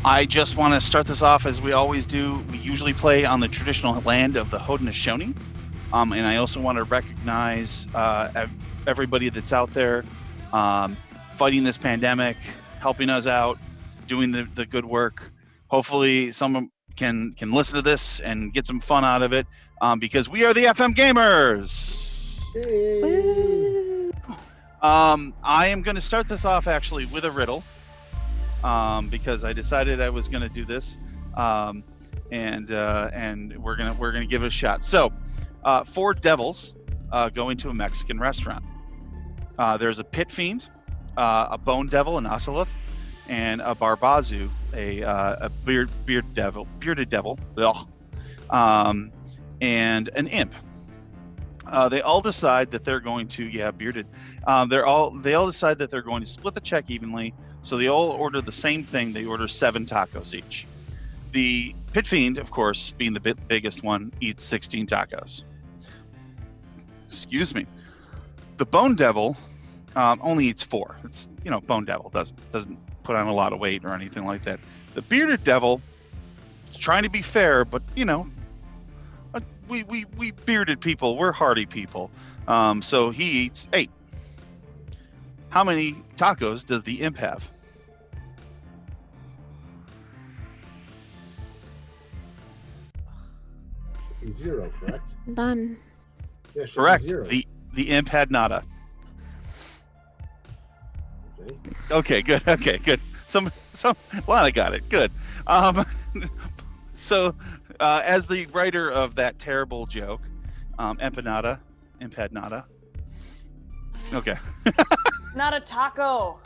I just want to start this off as we always do. We usually play on the traditional land of the Haudenosaunee. And I also want to recognize everybody that's out there fighting this pandemic, helping us out, doing the good work. Hopefully someone can listen to this and get some fun out of it because we are the FM Gamers. Yay. I am going to start this off actually with a riddle because I decided I was going to do this, and we're gonna give it a shot. So, 4 devils go into a Mexican restaurant. There's a pit fiend, a bone devil, an oceloth, and a barbazu, a bearded devil, and an imp. They all decide that they're going to bearded. They all decide that they're going to split the check evenly. So they all order the same thing. They order 7 tacos each. The pit fiend, of course, being the biggest one, eats 16 tacos. Excuse me. The bone devil only eats 4. It's bone devil doesn't put on a lot of weight or anything like that. The bearded devil is trying to be fair, but we bearded people, we're hardy people. So he eats 8. How many tacos does the imp have? 0, correct? None. Yeah, should be Correct. 0. The imp had nada. Okay. Okay, good. Some Lana got it. Good. So as the writer of that terrible joke, empanada, imp had nada. Okay. Not a taco.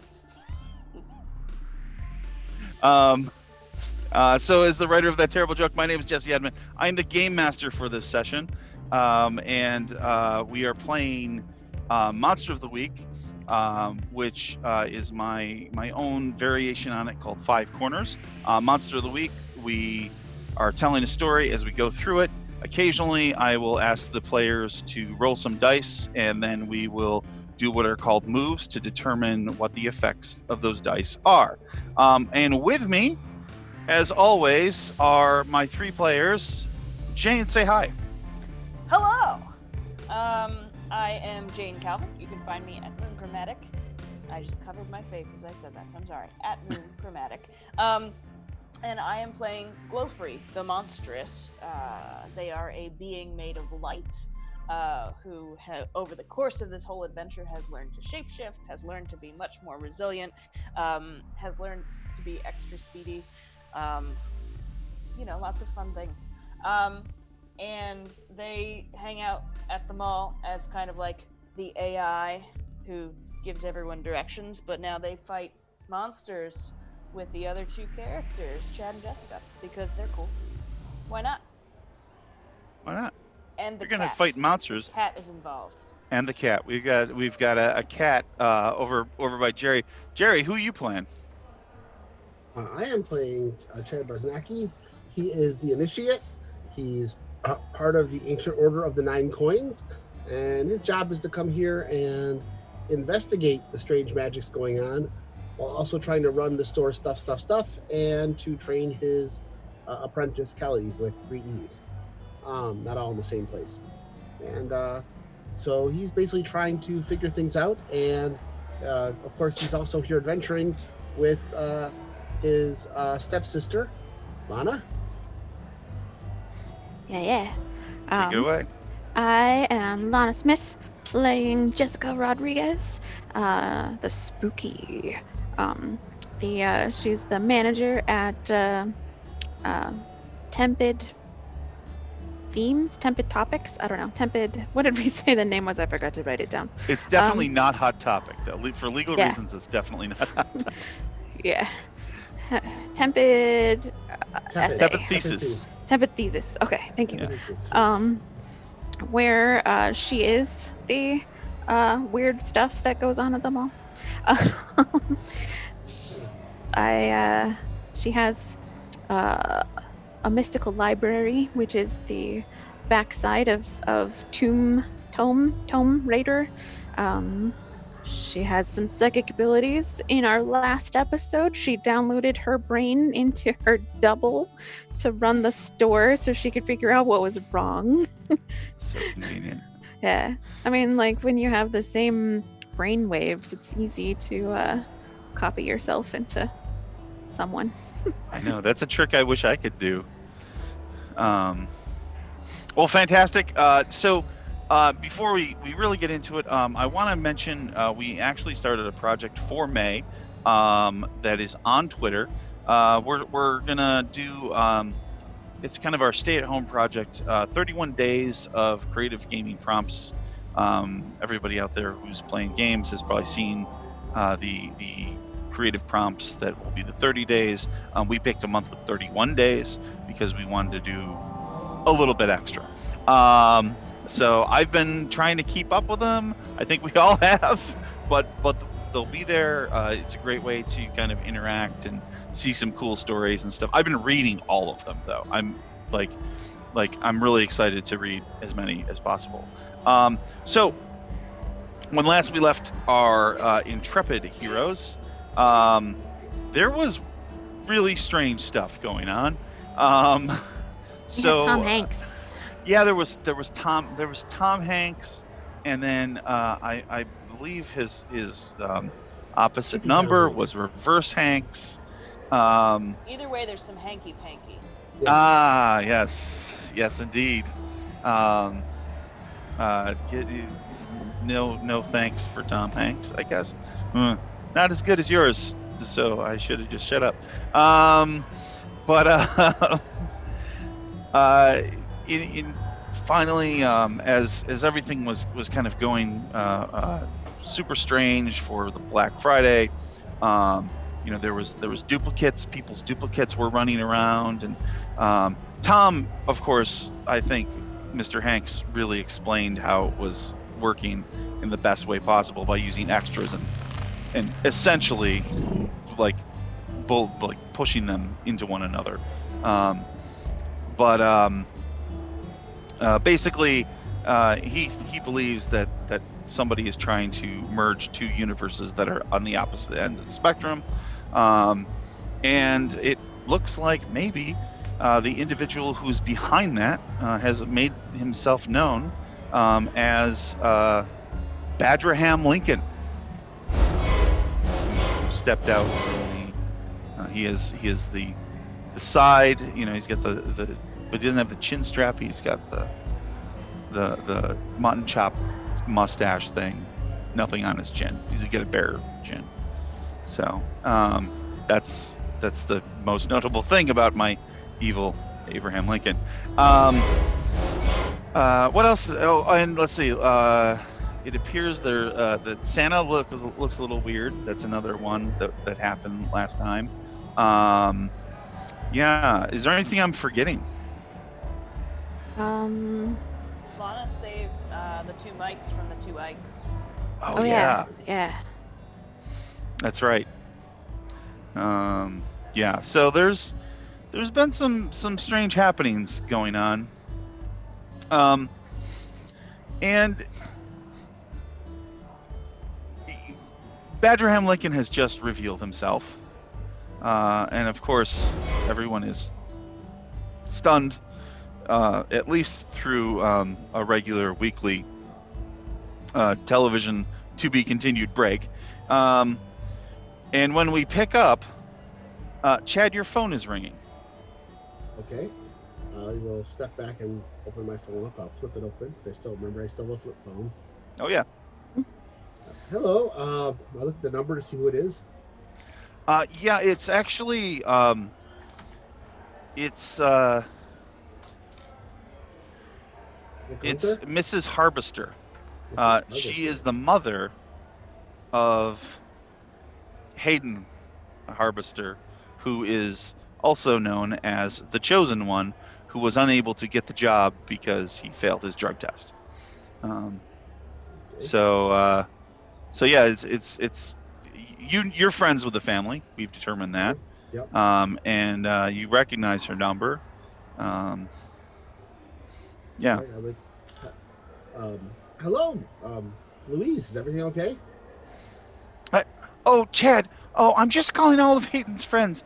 So as the writer of that terrible joke, my name is Jesse Edmond. I'm the game master for this session, and we are playing Monster of the Week, which is my own variation on it called 5 Corners. Monster of the Week, we are telling a story as we go through it. Occasionally, I will ask the players to roll some dice, and then we will do what are called moves to determine what the effects of those dice are. And with me, as always, are my 3 players. Jane, say hi. Hello. I am Jane Calvert. You can find me at Moon Chromatic. I just covered my face as I said that, so I'm sorry. At Moon Chromatic. And I am playing Glowfree, the Monstrous. They are a being made of light, who over the course of this whole adventure has learned to shapeshift, has learned to be much more resilient, has learned to be extra speedy. Lots of fun things. And they hang out at the mall as kind of like the AI who gives everyone directions, but now they fight monsters with the other 2 characters, Chad and Jessica, because they're cool. Why not? Why not? And the You're gonna cat. fight monsters. The cat is involved. And the cat. We've got a cat over by Jerry. Jerry, who are you playing? I am playing Chad Barznacki. He is the initiate. He's part of the Ancient Order of the 9 Coins, and his job is to come here and investigate the strange magics going on, while also trying to run the store stuff, and to train his apprentice Kelly with 3 E's. Not all in the same place. And so he's basically trying to figure things out, and of course he's also here adventuring with his stepsister, Lana. Yeah. Take it away. I am Alana Smith, playing Jessica Rodriguez, the spooky. She's the manager at Tepid Topics. I don't know. Tepid. What did we say the name was? I forgot to write it down. It's definitely not Hot Topic. For legal reasons, it's definitely not Hot Topic. Yeah. Tepid. Thesis. Tepid Thesis. Okay, thank you. Yeah. Where she is the weird stuff that goes on at the mall. She has a mystical library, which is the backside of Tomb Raider. She has some psychic abilities. In our last episode, she downloaded her brain into her double to run the store so she could figure out what was wrong. So convenient. Yeah. I mean, like, when you have the same brain waves, it's easy to copy yourself into someone. I know, that's a trick I wish I could do. Well, fantastic. So before we really get into it, I want to mention we actually started a project for May that is on Twitter. We're gonna do it's kind of our stay-at-home project. 31 days of creative gaming prompts. Everybody out there who's playing games has probably seen the creative prompts that will be the 30 days. We picked a month with 31 days because we wanted to do a little bit extra. So I've been trying to keep up with them. I think we all have, but they'll be there. It's a great way to kind of interact and see some cool stories and stuff. I've been reading all of them though. I'm I'm really excited to read as many as possible. So when last we left our intrepid heroes, there was really strange stuff going on. So Tom Hanks. Yeah, there was Tom Hanks, and then I believe his opposite number was Reverse Hanks. Either way, there's some hanky panky. Yes indeed. No thanks for Tom Hanks, I guess. Not as good as yours, so I should have just shut up. Finally, as everything was kind of going super strange for the Black Friday, there was duplicates. People's duplicates were running around, and Tom, of course, I think Mr. Hanks really explained how it was working in the best way possible by using extras and essentially pushing them into one another. Basically, he believes that somebody is trying to merge two universes that are on the opposite end of the spectrum, and it looks like maybe the individual who's behind that has made himself known as Badraham Lincoln, who stepped out from he is the side. He's got the but he doesn't have the chin strap. He's got the mutton chop mustache thing. Nothing on his chin. He's got a bare chin. So that's the most notable thing about my evil Abraham Lincoln. What else? Oh, and let's see. It appears that Santa looks a little weird. That's another one that happened last time. Yeah. Is there anything I'm forgetting? Lana saved the two mics from the two Ikes. Oh yeah. Yeah. That's right. Yeah. So there's been some strange happenings going on. And Badraham Lincoln has just revealed himself. And of course, everyone is stunned, at least through a regular weekly television to be continued break. And when we pick up, Chad, your phone is ringing. Okay. I will step back and open my phone up. I'll flip it open because I still have a flip phone. Oh, yeah. Hello. I look at the number to see who it is. Yeah, it's actually it's Mrs. Harvester. She is the mother of Hayden Harvester, who is also known as the Chosen One, who was unable to get the job because he failed his drug test. So yeah, it's you're friends with the family. We've determined that. Yep. And you recognize her number. Yeah. Hello, Louise. Is everything okay? Oh, Chad. Oh, I'm just calling all of Hayden's friends.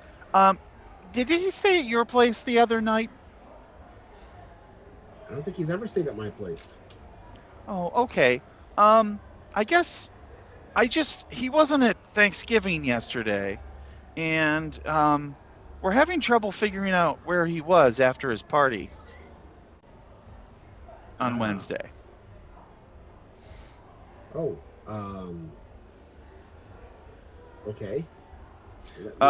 Did he stay at your place the other night? I don't think he's ever stayed at my place. Oh, okay. I guess he wasn't at Thanksgiving yesterday, and we're having trouble figuring out where he was after his party on Wednesday. Oh, okay.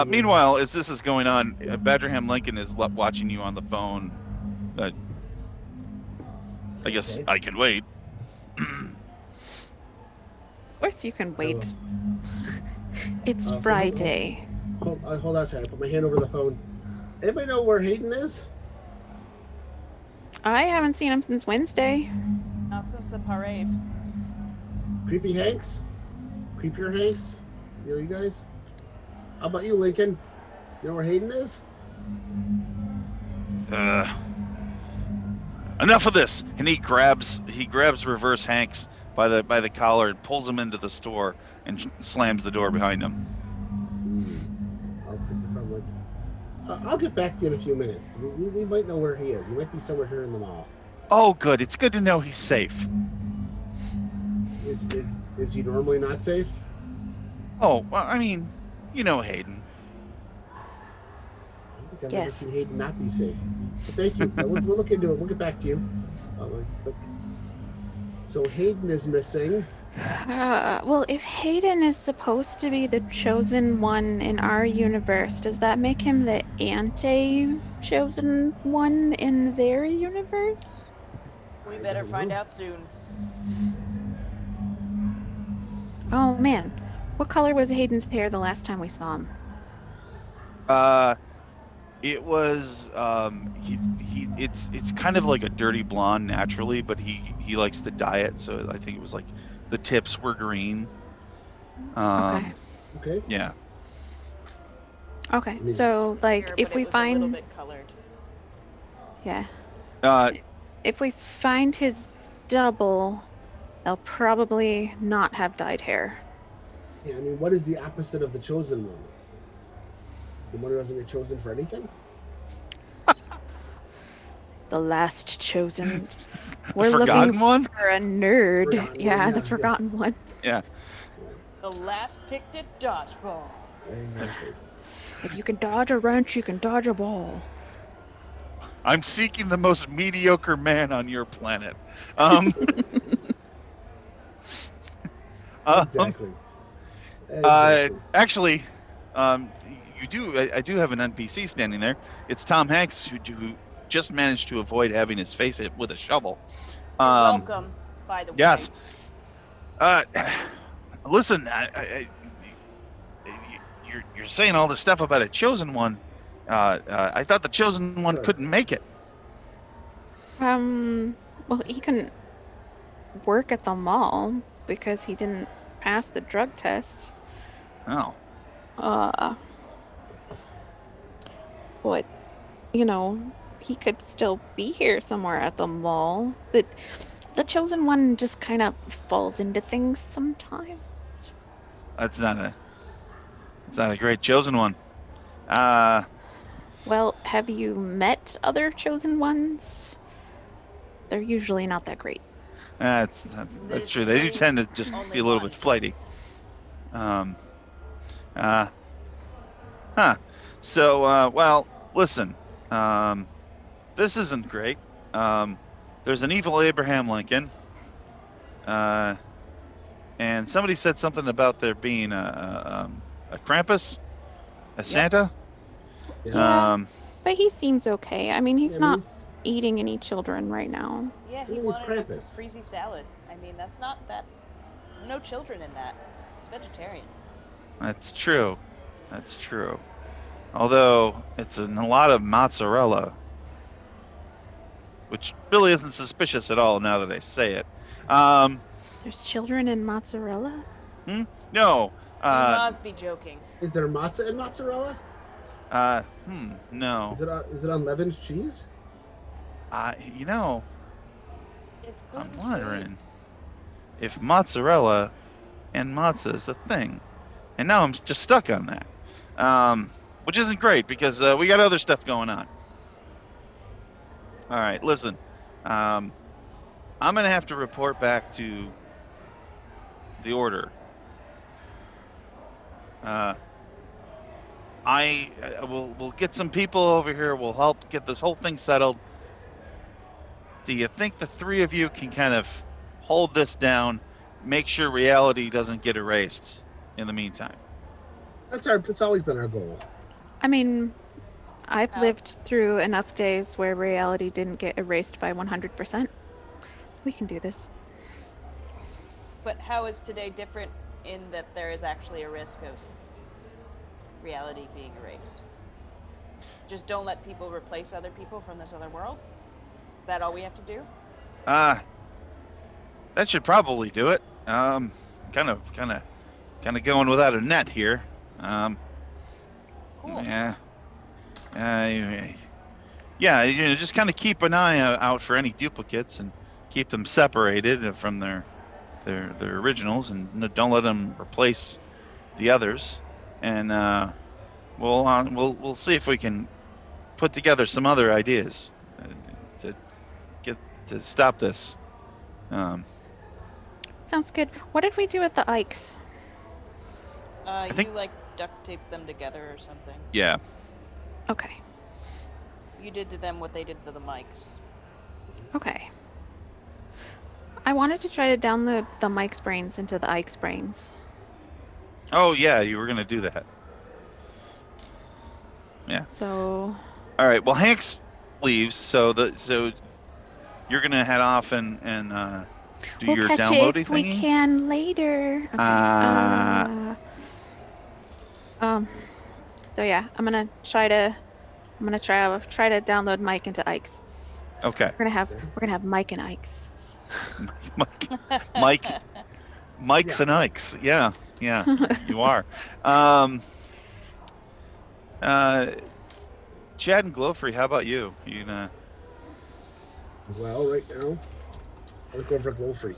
Meanwhile, as this is going on, Badgerham Lincoln is watching you on the phone. I guess Okay. I can wait. Of course you can wait. It's so Friday. Hold on a second. I put my hand over the phone. Anybody know where Hayden is? I haven't seen him since Wednesday. Not since the parade. Creepy Hanks? Creepier Hanks? There you guys? How about you, Lincoln? You know where Hayden is? Enough of this. And he grabs Reverse Hanks by the collar and pulls him into the store and slams the door behind him. I'll pick the phone like, I'll get back to you in a few minutes. We might know where he is. He might be somewhere here in the mall. Oh, good. It's good to know he's safe. Is he normally not safe? Oh, well, I mean, you know Hayden. I don't think I've ever Yes. seen Hayden not be safe. But thank you. We'll look into it. We'll get back to you. Look. So Hayden is missing. Well, if Hayden is supposed to be the chosen one in our universe, does that make him the anti-chosen one in their universe? We I better don't find know. out soon. Oh man, what color was Hayden's hair the last time we saw him? It was it's kind of like a dirty blonde naturally, but he likes to dye it, so I think it was like the tips were green. Okay. Okay. Yeah. Okay, so like Here, if but we it was a little find, bit colored. yeah, Uh, if we find his double, they'll probably not have dyed hair. Yeah, I mean, what is the opposite of the chosen one? The one who doesn't get chosen for anything? The last chosen. the We're forgotten looking one. for a nerd. Forgotten Yeah, one, the yeah. forgotten one. Yeah. The last picked at dodgeball. Exactly. If you can dodge a wrench, you can dodge a ball. I'm seeking the most mediocre man on your planet. Exactly. Exactly. Actually, I do have an NPC standing there. It's Tom Hanks who just managed to avoid having his face hit with a shovel. You're welcome, by the way. Yes. Listen, you're saying all this stuff about a chosen one. I thought the chosen one Sorry. couldn't make it. Well, he couldn't work at the mall because he didn't pass the drug test. Oh. But, you know, he could still be here somewhere at the mall. The chosen one just kind of falls into things sometimes. That's not a great chosen one. Well, have you met other chosen ones? They're usually not that great. That's true. They do tend to just Only be a little one. bit flighty. So, well, listen. This isn't great. There's an evil Abraham Lincoln. And somebody said something about there being a Krampus, a Santa. Yeah. But he seems okay. I mean, he's Yeah, not eating any children right now. Yeah, he Who is wanted a Krampus? caprese salad. I mean, that's not that. No children in that. It's vegetarian. That's true. That's true. Although it's a lot of mozzarella, which really isn't suspicious at all now that I say it. There's children in mozzarella? No. You must be joking. Is there matzah in mozzarella? No. Is it unleavened cheese? You know, It's I'm gluten-free. wondering if mozzarella and matzah is a thing. and now I'm just stuck on that, which isn't great because we got other stuff going on. All right, listen, I'm gonna have to report back to the order. We'll get some people over here. We'll help get this whole thing settled. Do you think the three of you can kind of hold this down, make sure reality doesn't get erased in the meantime? That's always been our goal. I mean, I've How? lived through enough days where reality didn't get erased by 100%. We can do this. But how is today different in that there is actually a risk of reality being erased? Just don't let people replace other people from this other world? Is that all we have to do? That should probably do it. Kind of going without a net here. Cool. Yeah. Yeah. Just kind of keep an eye out for any duplicates and keep them separated from their originals, and don't let them replace the others. And we'll see if we can put together some other ideas to stop this. Sounds good. What did we do with the Ikes? I think- You like duct tape them together or something. Yeah. Okay. You did to them what they did to the mics. Okay. I wanted to try to download the Mike's brains into the Ike's brains. Oh yeah, you were gonna do that. Yeah. So All right. Well, Hank's leaves, so you're gonna head off and do we'll your catch downloading it if we thingy? can later. Okay. So yeah, I'm gonna try to download Mike into Ike's. Okay. We're gonna have Mike and Ike's. Mike's and Ike's. Yeah, you are. Chad and Glowfree, how about you? You gonna? Well, right now, I'll go for Glowfree.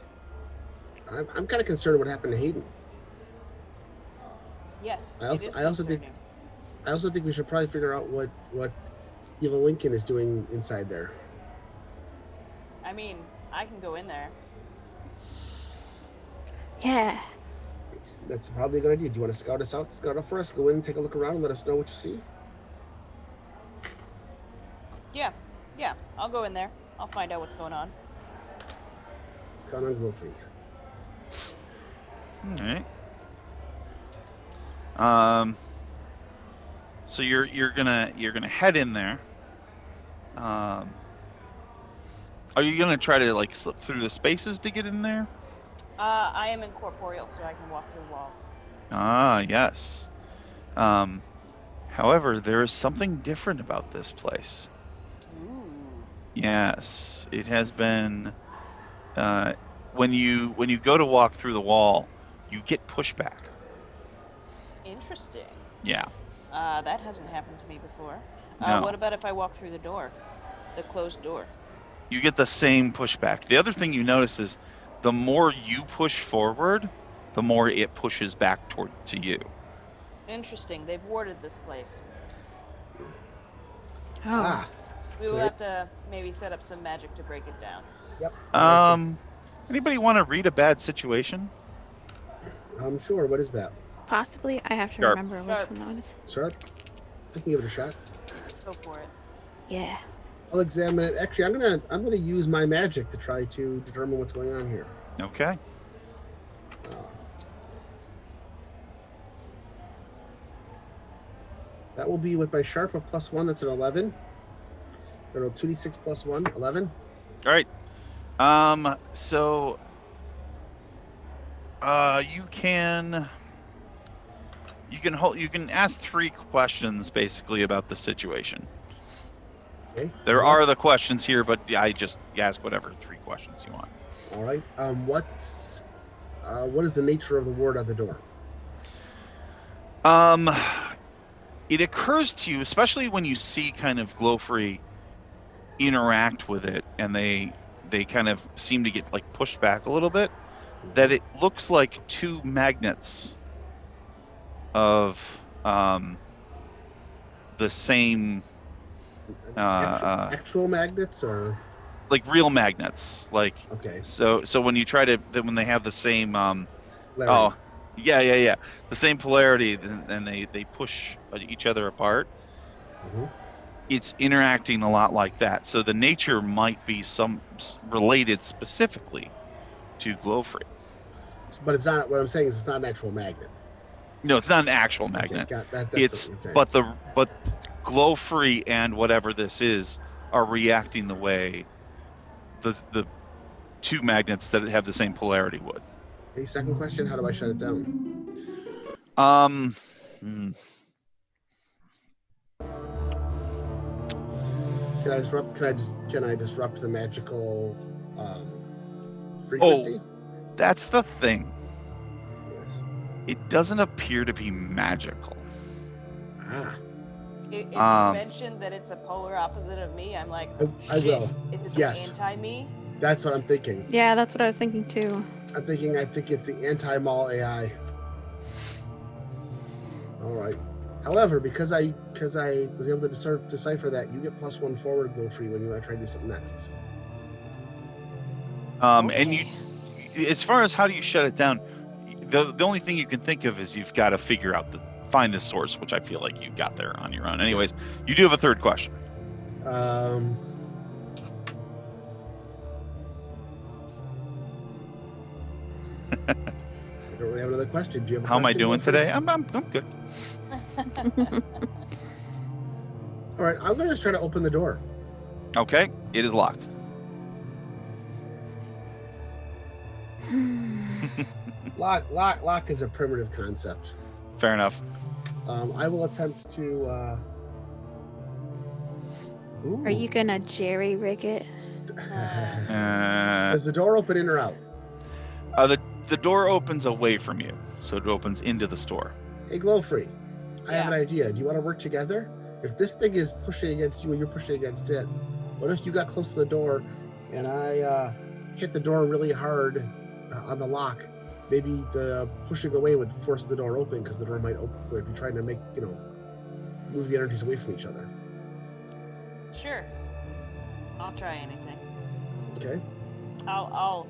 I'm kind of concerned what happened to Hayden. Yes. I also think we should probably figure out what Evil Lincoln is doing inside there. I mean, I can go in there. Yeah. That's probably a good idea. Do you want to scout us out? Scout out for us. Go in, take a look around, and let us know what you see. Yeah. I'll go in there. I'll find out what's going on. Count on Glowfree. All right. So you're gonna head in there. Are you gonna try to like slip through the spaces to get in there? I am incorporeal, so I can walk through walls. Ah, yes. However, there is something different about this place. Ooh. Yes, it has been. When you go to walk through the wall, you get pushback. Interesting. Yeah. That hasn't happened to me before. No. What about if I walk through the door? The closed door? You get the same pushback. The other thing you notice is the more you push forward, the more it pushes back to you. Interesting. They've warded this place. Oh. We will Good. have to maybe set up some magic to break it down. Yep. Anybody want to read a bad situation? I'm sure. What is that? Possibly. I have to Sharp. remember Sharp. which one that is. Sharp? I can give it a shot. Go for it. Yeah. I'll examine it. Actually, I'm gonna use my magic to try to determine what's going on here. Okay. That will be with my sharp of +1. That's an 11. I roll 2d6 plus 1, 11. All right. So you can ask 3 questions basically about the situation. Okay. There are the questions here, but you ask whatever 3 questions you want. All right. What is the nature of the ward on the door? It occurs to you, especially when you see kind of Glowfree interact with it, and they kind of seem to get like pushed back a little bit, that it looks like 2 magnets of the same actual magnets or like real magnets, like okay. so when you try to when they have the same Larry. yeah, the same polarity, and they push each other apart. Mhm. It's interacting a lot like that. So the nature might be some related specifically to glow free. But it's not. What I'm saying is it's not an actual magnet. No, it's not an actual Okay, magnet. got that. It's okay. but glow free and whatever this is are reacting the way the two magnets that have the same polarity would. Okay, second question: how do I shut it down? Can I disrupt? Can I disrupt the magical frequency? Oh, that's the thing. Yes. It doesn't appear to be magical. Ah. If you mentioned that it's a polar opposite of me, I'm like, I will. Is it Yes. the anti-me? That's what I'm thinking. Yeah, that's what I was thinking too. I think it's the anti-mall AI. All right. However, because I was able to decipher that, you get +1 forward glow free when you try to do something next. And you, as far as how do you shut it down, the only thing you can think of is you've got to figure out find the source, which I feel like you got there on your own. Anyways, you do have a third question. I don't really have another question. Do you have a How am I question, doing Wilfred? today? I'm good. All right, I'm going to just try to open the door. Okay, it is locked. Lock is a primitive concept. Fair enough. I will attempt to. Are you gonna jerry rig it? Does the door open in or out? The door opens away from you, so it opens into the store. Hey, Glowfree, I have an idea. Do you want to work together? If this thing is pushing against you and you're pushing against it, what if you got close to the door and I hit the door really hard on the lock? Maybe the pushing away would force the door open because the door might open if you're trying to make, move the energies away from each other. Sure. I'll try anything. Okay. I'll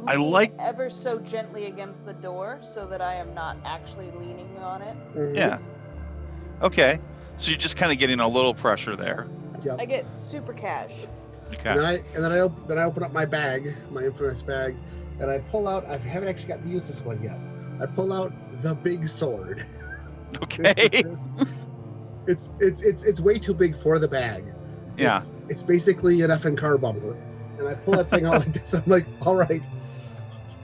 I lean like- ever so gently against the door so that I am not actually leaning on it. Mm-hmm. Yeah. Okay. So you're just kind of getting a little pressure there. Yep. I get super cash. Okay. And then I open up my bag, my infamous bag, and I pull out. I haven't actually got to use this one yet. I pull out the big sword. Okay. It's way too big for the bag. Yeah. It's basically an effing car bumper, and I pull that thing out like this. I'm like, all right,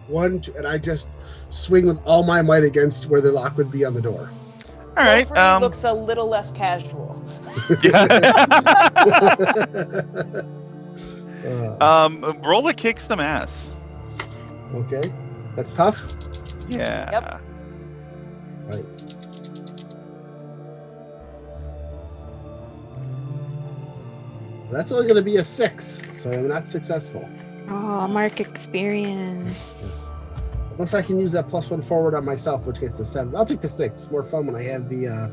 1, 2, and I just swing with all my might against where the lock would be on the door. All right. Wilfred looks a little less casual. Roll to kick some ass. Okay, that's tough. Yeah. Yep. Right. That's only going to be a 6, so I'm not successful. Oh, mark experience. Yes. Unless I can use that +1 forward on myself, which gets to 7. I'll take the 6. It's more fun when I have the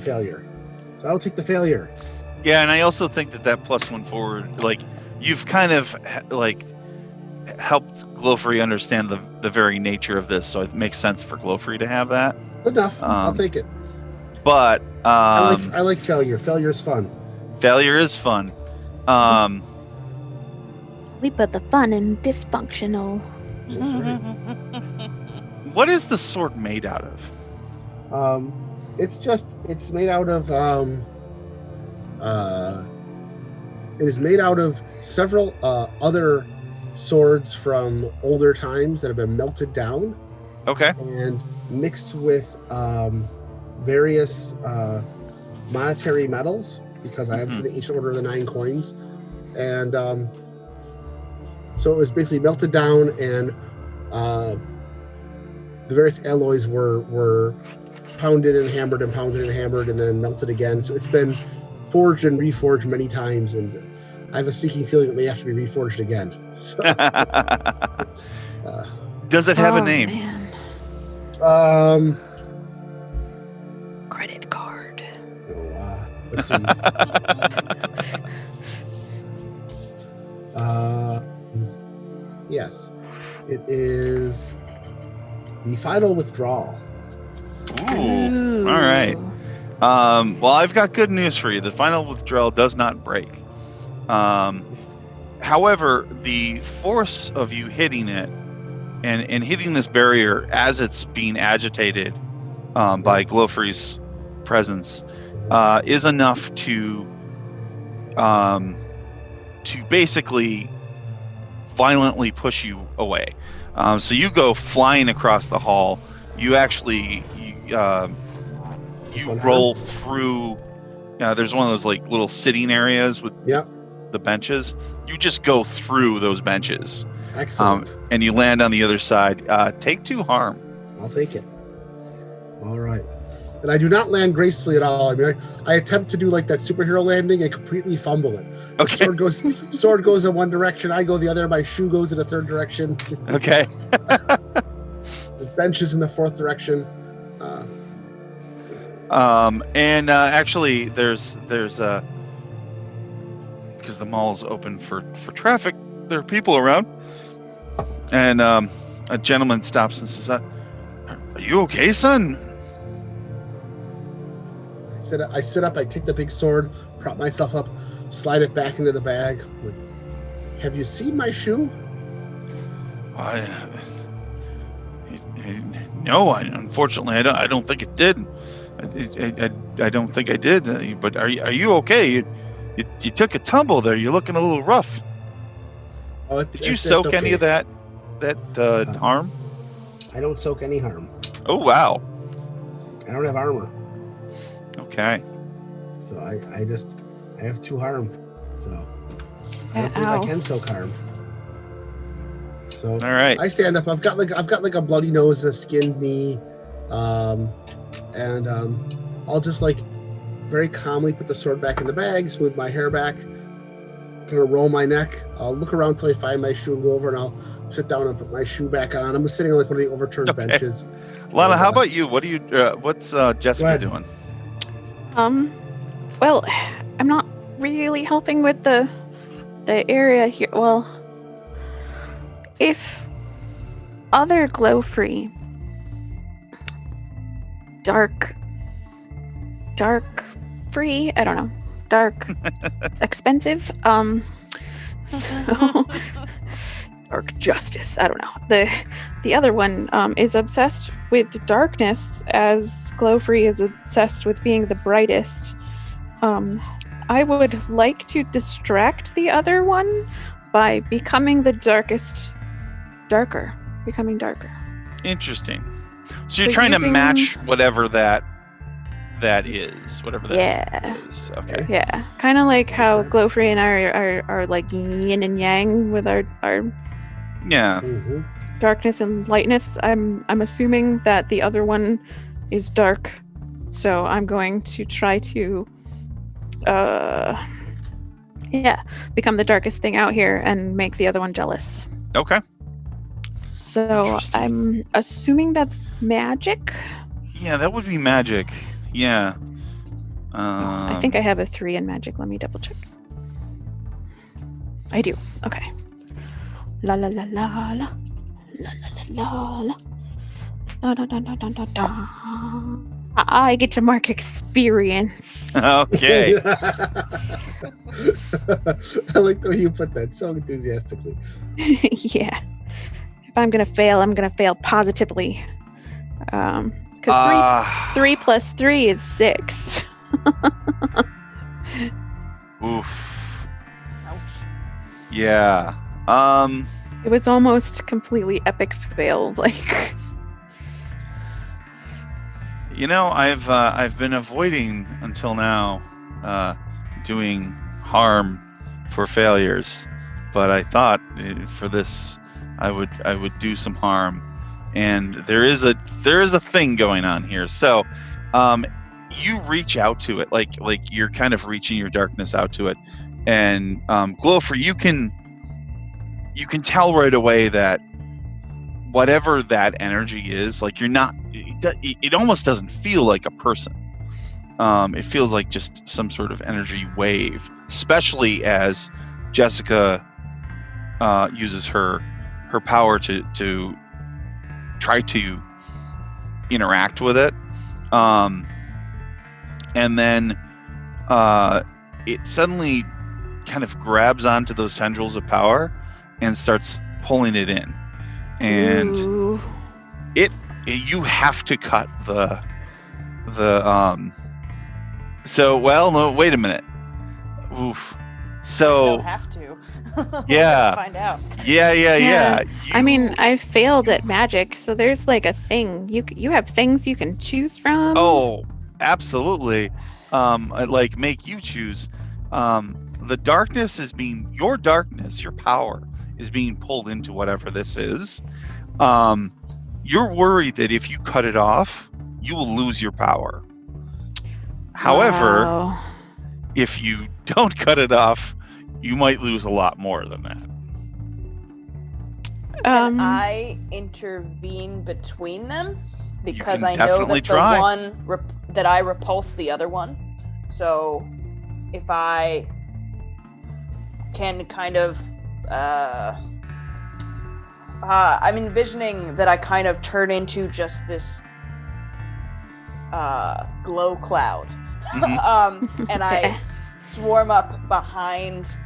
failure. So I'll take the failure. Yeah, and I also think that +1 forward, like you've kind of like helped Glowfree understand the very nature of this, so it makes sense for Glowfree to have that. Good enough. I'll take it. But I like failure. Failure is fun. Failure is fun. We put the fun in dysfunctional. That's right. What is the sword made out of? It's made out of it is made out of several other swords from older times that have been melted down. Okay. And mixed with various monetary metals, because I have from the ancient order of the 9 coins, and so it was basically melted down, and the various alloys were pounded and hammered and pounded and hammered and then melted again. So it's been forged and reforged many times, and I have a sinking feeling it may have to be reforged again. So, Does it have a name? Man. Proceed. Yes, it is the final withdrawal. Ooh. All right. Well, I've got good news for you. The final withdrawal does not break. However, the force of you hitting it and hitting this barrier as it's being agitated by Glowfree's presence is enough to basically violently push you away. So you go flying across the hall. You actually you roll through. There's one of those like little sitting areas with the benches. You just go through those benches. Excellent. And you land on the other side. Take 2 harm. I'll take it. All right. And I do not land gracefully at all. I mean, I attempt to do like that superhero landing and completely fumble it. Okay. Sword goes in one direction, I go the other, my shoe goes in a third direction. Okay. There's benches in the fourth direction. Actually, there's because the mall's open for traffic. There are people around, and a gentleman stops and says, "Are you okay, son?" I sit up, I take the big sword, prop myself up, slide it back into the bag. Have you seen my shoe? No, unfortunately, I don't think it did. I don't think I did. But are you okay? You took a tumble there. You're looking a little rough. Did you soak any of that harm? I don't soak any harm. Oh wow. I don't have armor. Okay. So I have 2 harm. So I don't think I can soak harm. So all right. I stand up. I've got like a bloody nose and a skinned knee, and I'll just like very calmly put the sword back in the bag, smooth my hair back, kind of roll my neck. I'll look around till I find my shoe and go over, and I'll sit down and put my shoe back on. I'm sitting on like one of the overturned benches. Lana, how about you? What do you? What's Jessica doing? Well, I'm not really helping with the area here. Well, if other glow-free, dark free, I don't know, dark, expensive, so dark justice, I don't know. The other one is obsessed with darkness, as glow-free is obsessed with being the brightest. I would like to distract the other one by becoming the becoming darker. Interesting. So you're trying to match whatever that is, whatever that is. Okay. Yeah, kind of like how Glowfree and I are like yin and yang with our darkness and lightness. I'm assuming that the other one is dark, so I'm going to try to become the darkest thing out here and make the other one jealous. Okay. So I'm assuming that's magic. Yeah, that would be magic. Yeah. I think I have a 3 in magic. Let me double check. I do. Okay. La la la la la la la la la la la la la. I get to mark experience. Okay. I like the way you put that so enthusiastically. Yeah. If I'm gonna fail, I'm gonna fail positively. Because 3 plus 3 is 6. Oof. Yeah. It was almost completely epic fail. Like, I've been avoiding until now doing harm for failures, but I thought for this I would do some harm, and there is a thing going on here. So you reach out to it, like you're kind of reaching your darkness out to it, and Glowfree, you can tell right away that whatever that energy is, like you're not, it almost doesn't feel like a person. it feels like just some sort of energy wave, especially as Jessica uses her power to try to interact with it, and then it suddenly kind of grabs onto those tendrils of power and starts pulling it in, and Ooh. you have to cut the so well no wait a minute. Oof. You So don't have to. Yeah. Find out. yeah. I mean, You- I failed at magic, so there's like a thing. You have things you can choose from. Oh, absolutely. I'd like make you choose. The darkness is being your darkness, your power is being pulled into whatever this is. You're worried that if you cut it off, you will lose your power. However, Wow. if you don't cut it off, you might lose a lot more than that. Can I intervene between them? Because can I know definitely that try. the one that I repulse the other one. So if I can kind of, I'm envisioning that I kind of turn into just this glow cloud, and I swarm up behind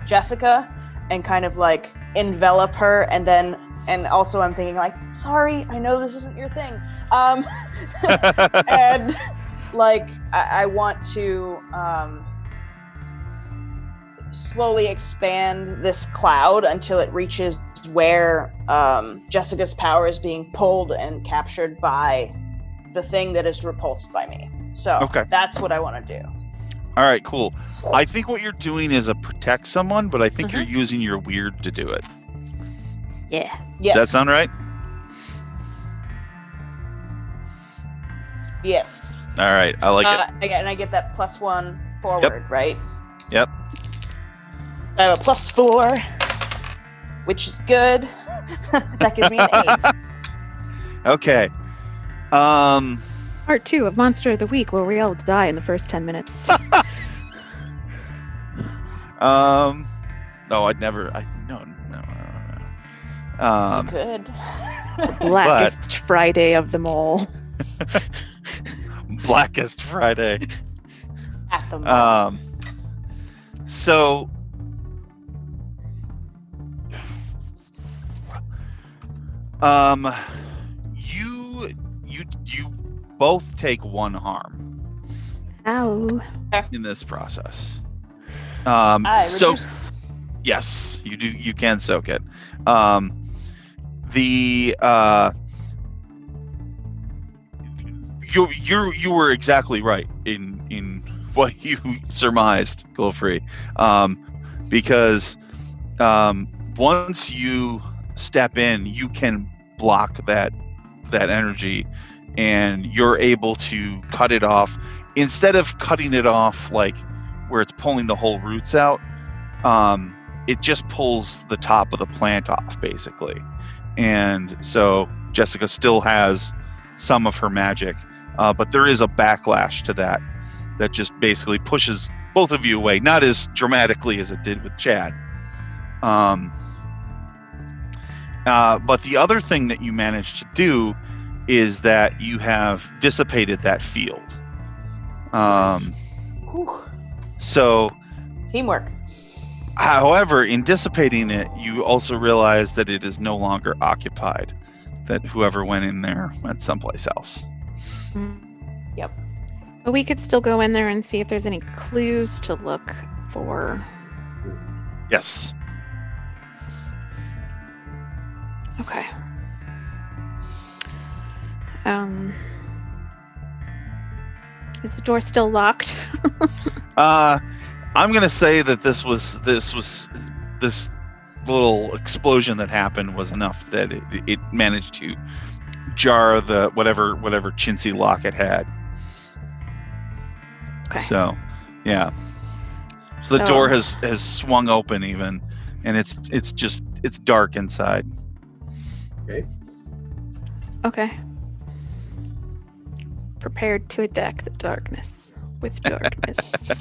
Jessica and kind of like envelop her, and also I'm thinking like, sorry, I know this isn't your thing, and like I want to slowly expand this cloud until it reaches where Jessica's power is being pulled and captured by the thing that is repulsed by me. So Okay. that's what I want to do. All right, cool. I think what you're doing is a protect someone, but I think you're using your weird to do it. Yeah. Yes. Does that sound right? Yes. All right, I like it. And I get that +1 forward, right? Yep. I have a +4, which is good. That gives me an 8. Okay. Part 2 of Monster of the Week, where we all die in the first 10 minutes. No, I'd never. No. You could. Blackest Friday of them all. Blackest Friday. At the moment. So. You both take 1 harm Ow. in this process. I So reduce- yes, you do. You can soak it. You were exactly right in what you surmised, Glowfree, because once you step in, you can block that energy, and you're able to cut it off. Instead of cutting it off like where it's pulling the whole roots out, it just pulls the top of the plant off, basically. And so Jessica still has some of her magic, but there is a backlash to that just basically pushes both of you away, not as dramatically as it did with Chad. But the other thing that you managed to do is that you have dissipated that field. Whew. So, Teamwork. however, in dissipating it, you also realize that it is no longer occupied, that whoever went in there went someplace else. Yep. But we could still go in there and see if there's any clues to look for. Yes. Okay. Is the door still locked? I'm gonna say that this little explosion that happened was enough that it managed to jar the whatever chintzy lock it had. Okay. So, yeah. So the door has swung open even, and it's dark inside. Okay. Okay. prepared to attack the darkness with darkness.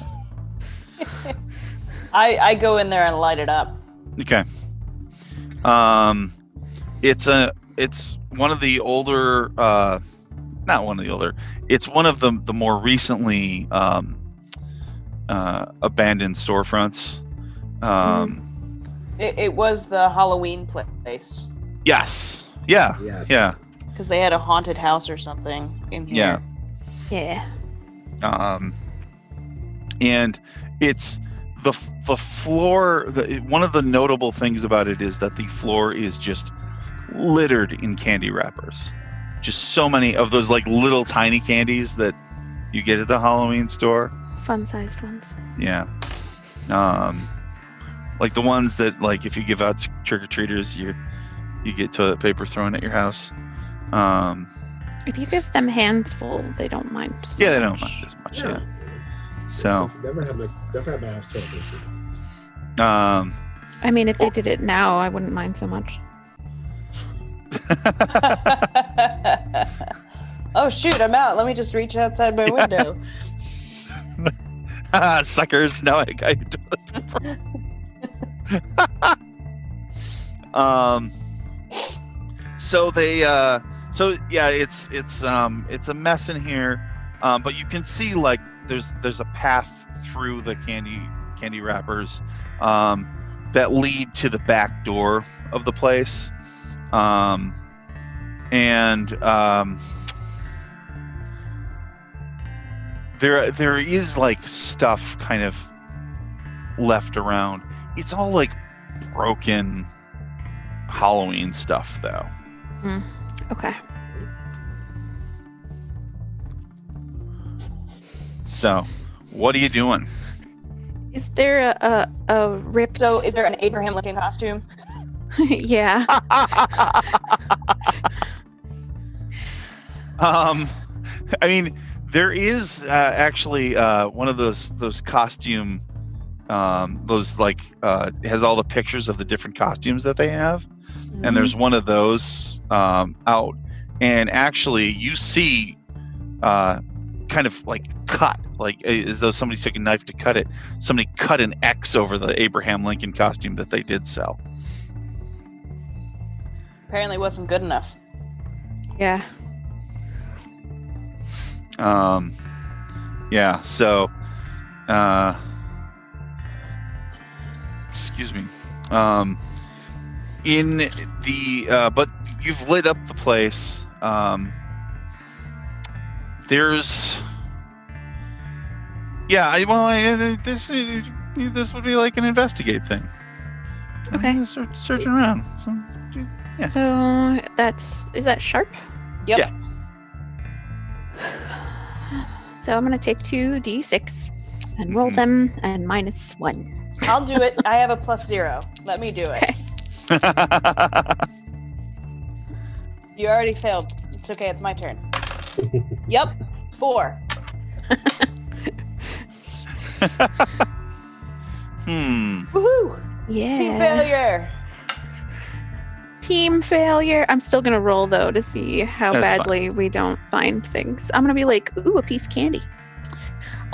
I go in there and light it up. Okay. It's one of the older, not one of the older. It's one of the more recently abandoned storefronts. It was the Halloween place. Yes. Yeah. Yes. Yeah. Because they had a haunted house or something in here. Yeah. And it's the floor. One of the notable things about it is that the floor is just littered in candy wrappers. Just so many of those like little tiny candies that you get at the Halloween store. Fun-sized ones. Yeah. Like the ones that like if you give out trick-or-treaters, you get toilet paper thrown at your house. If you give them hands full, they don't mind. So Yeah, they don't much. mind as much. Yeah. Yeah. So, Never have my house toilet paper. I mean, if they did it now, I wouldn't mind so much. Oh shoot, I'm out. Let me just reach outside my window. suckers! Now I got your toilet paper. So they, so yeah, it's a mess in here, but you can see like there's a path through the candy wrappers, that lead to the back door of the place, there is like stuff kind of left around. It's all like broken Halloween stuff though. Okay. So, what are you doing? Is there a ripped? So, is there an Abraham Lincoln costume? Yeah. I mean, there is actually one of those costume, those like has all the pictures of the different costumes that they have, and there's one of those out, and actually you see kind of like cut, like as though somebody took a knife to cut it. Somebody cut an X over the Abraham Lincoln costume that they did sell. Apparently wasn't good enough. Yeah. Yeah, so excuse me. In the but you've lit up the place. There's this would be like an investigate thing. Okay. I'm start searching around. So, yeah. So is that sharp? Yep. Yeah. So I'm gonna take 2d6 and roll them and -1. I'll do it. I have a +0. Let me do it. Okay. You already failed. It's okay. It's my turn. Yep. 4. Woohoo! Yeah. Team failure. Team failure. I'm still gonna roll though to see how That's badly we don't find things. I'm gonna be like, ooh, a piece of candy.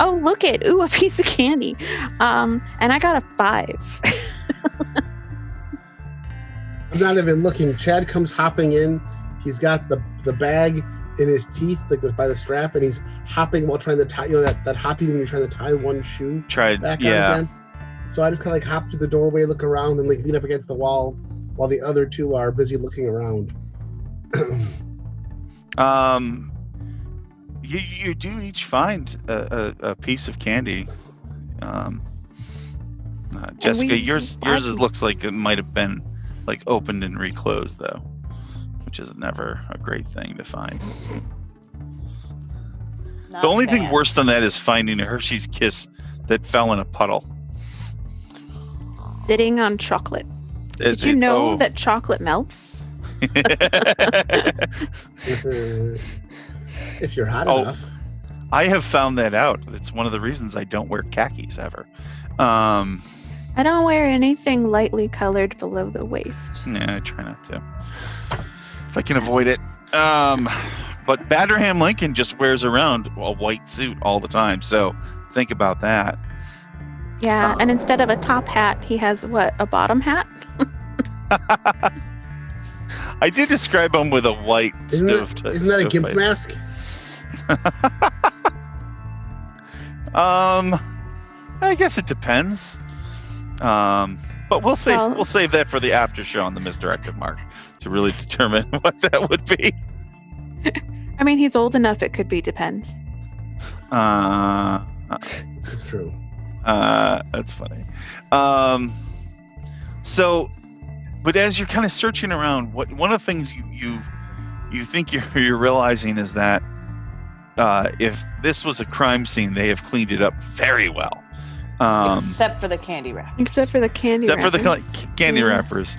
Oh, look it, ooh, a piece of candy. And I got a 5. I'm not even looking. Chad comes hopping in. He's got the bag in his teeth, like by the strap, and he's hopping while trying to tie. You know that hopping when you're trying to tie one shoe back on again. So I just kind of like hop to the doorway, look around, and like lean up against the wall while the other two are busy looking around. You do each find a piece of candy. Jessica, yours looks like it might have been like opened and reclosed though, which is never a great thing to find. Not The only a thing fan. worse than that is finding a Hershey's Kiss that fell in a puddle. Sitting on chocolate. Did you know that chocolate melts? If you're hot Oh. enough. I have found that out. It's one of the reasons I don't wear khakis ever. I don't wear anything lightly colored below the waist. Yeah, I try not to. If I can avoid it. But Badgerham Lincoln just wears around a white suit all the time, so think about that. Yeah, and instead of a top hat, he has what, a bottom hat? I did describe him with a white Isn't that a gimp stovepipe. mask? I guess it depends. But we'll save that for the after show on the Misdirected Mark to really determine what that would be. I mean, he's old enough, it could be depends. This is true. That's funny. So, but as you're kind of searching around, one of the things you think you're realizing is that if this was a crime scene, they have cleaned it up very well. Except for the candy wrap. Except for the candy Except for wrappers. the candy wrappers,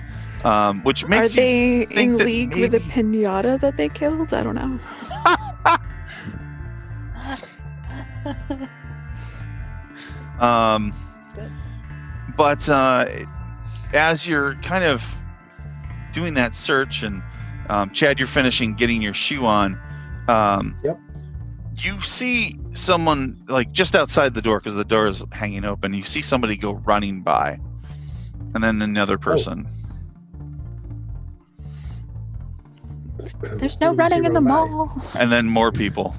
which makes Are they you think in that league with a pinata that they killed? I don't know. But as you're kind of doing that search, and Chad, you're finishing getting your shoe on. Yep. You see someone like just outside the door because the door is hanging open. You see somebody go running by, and then another person. There's no running in the mall. And then more people.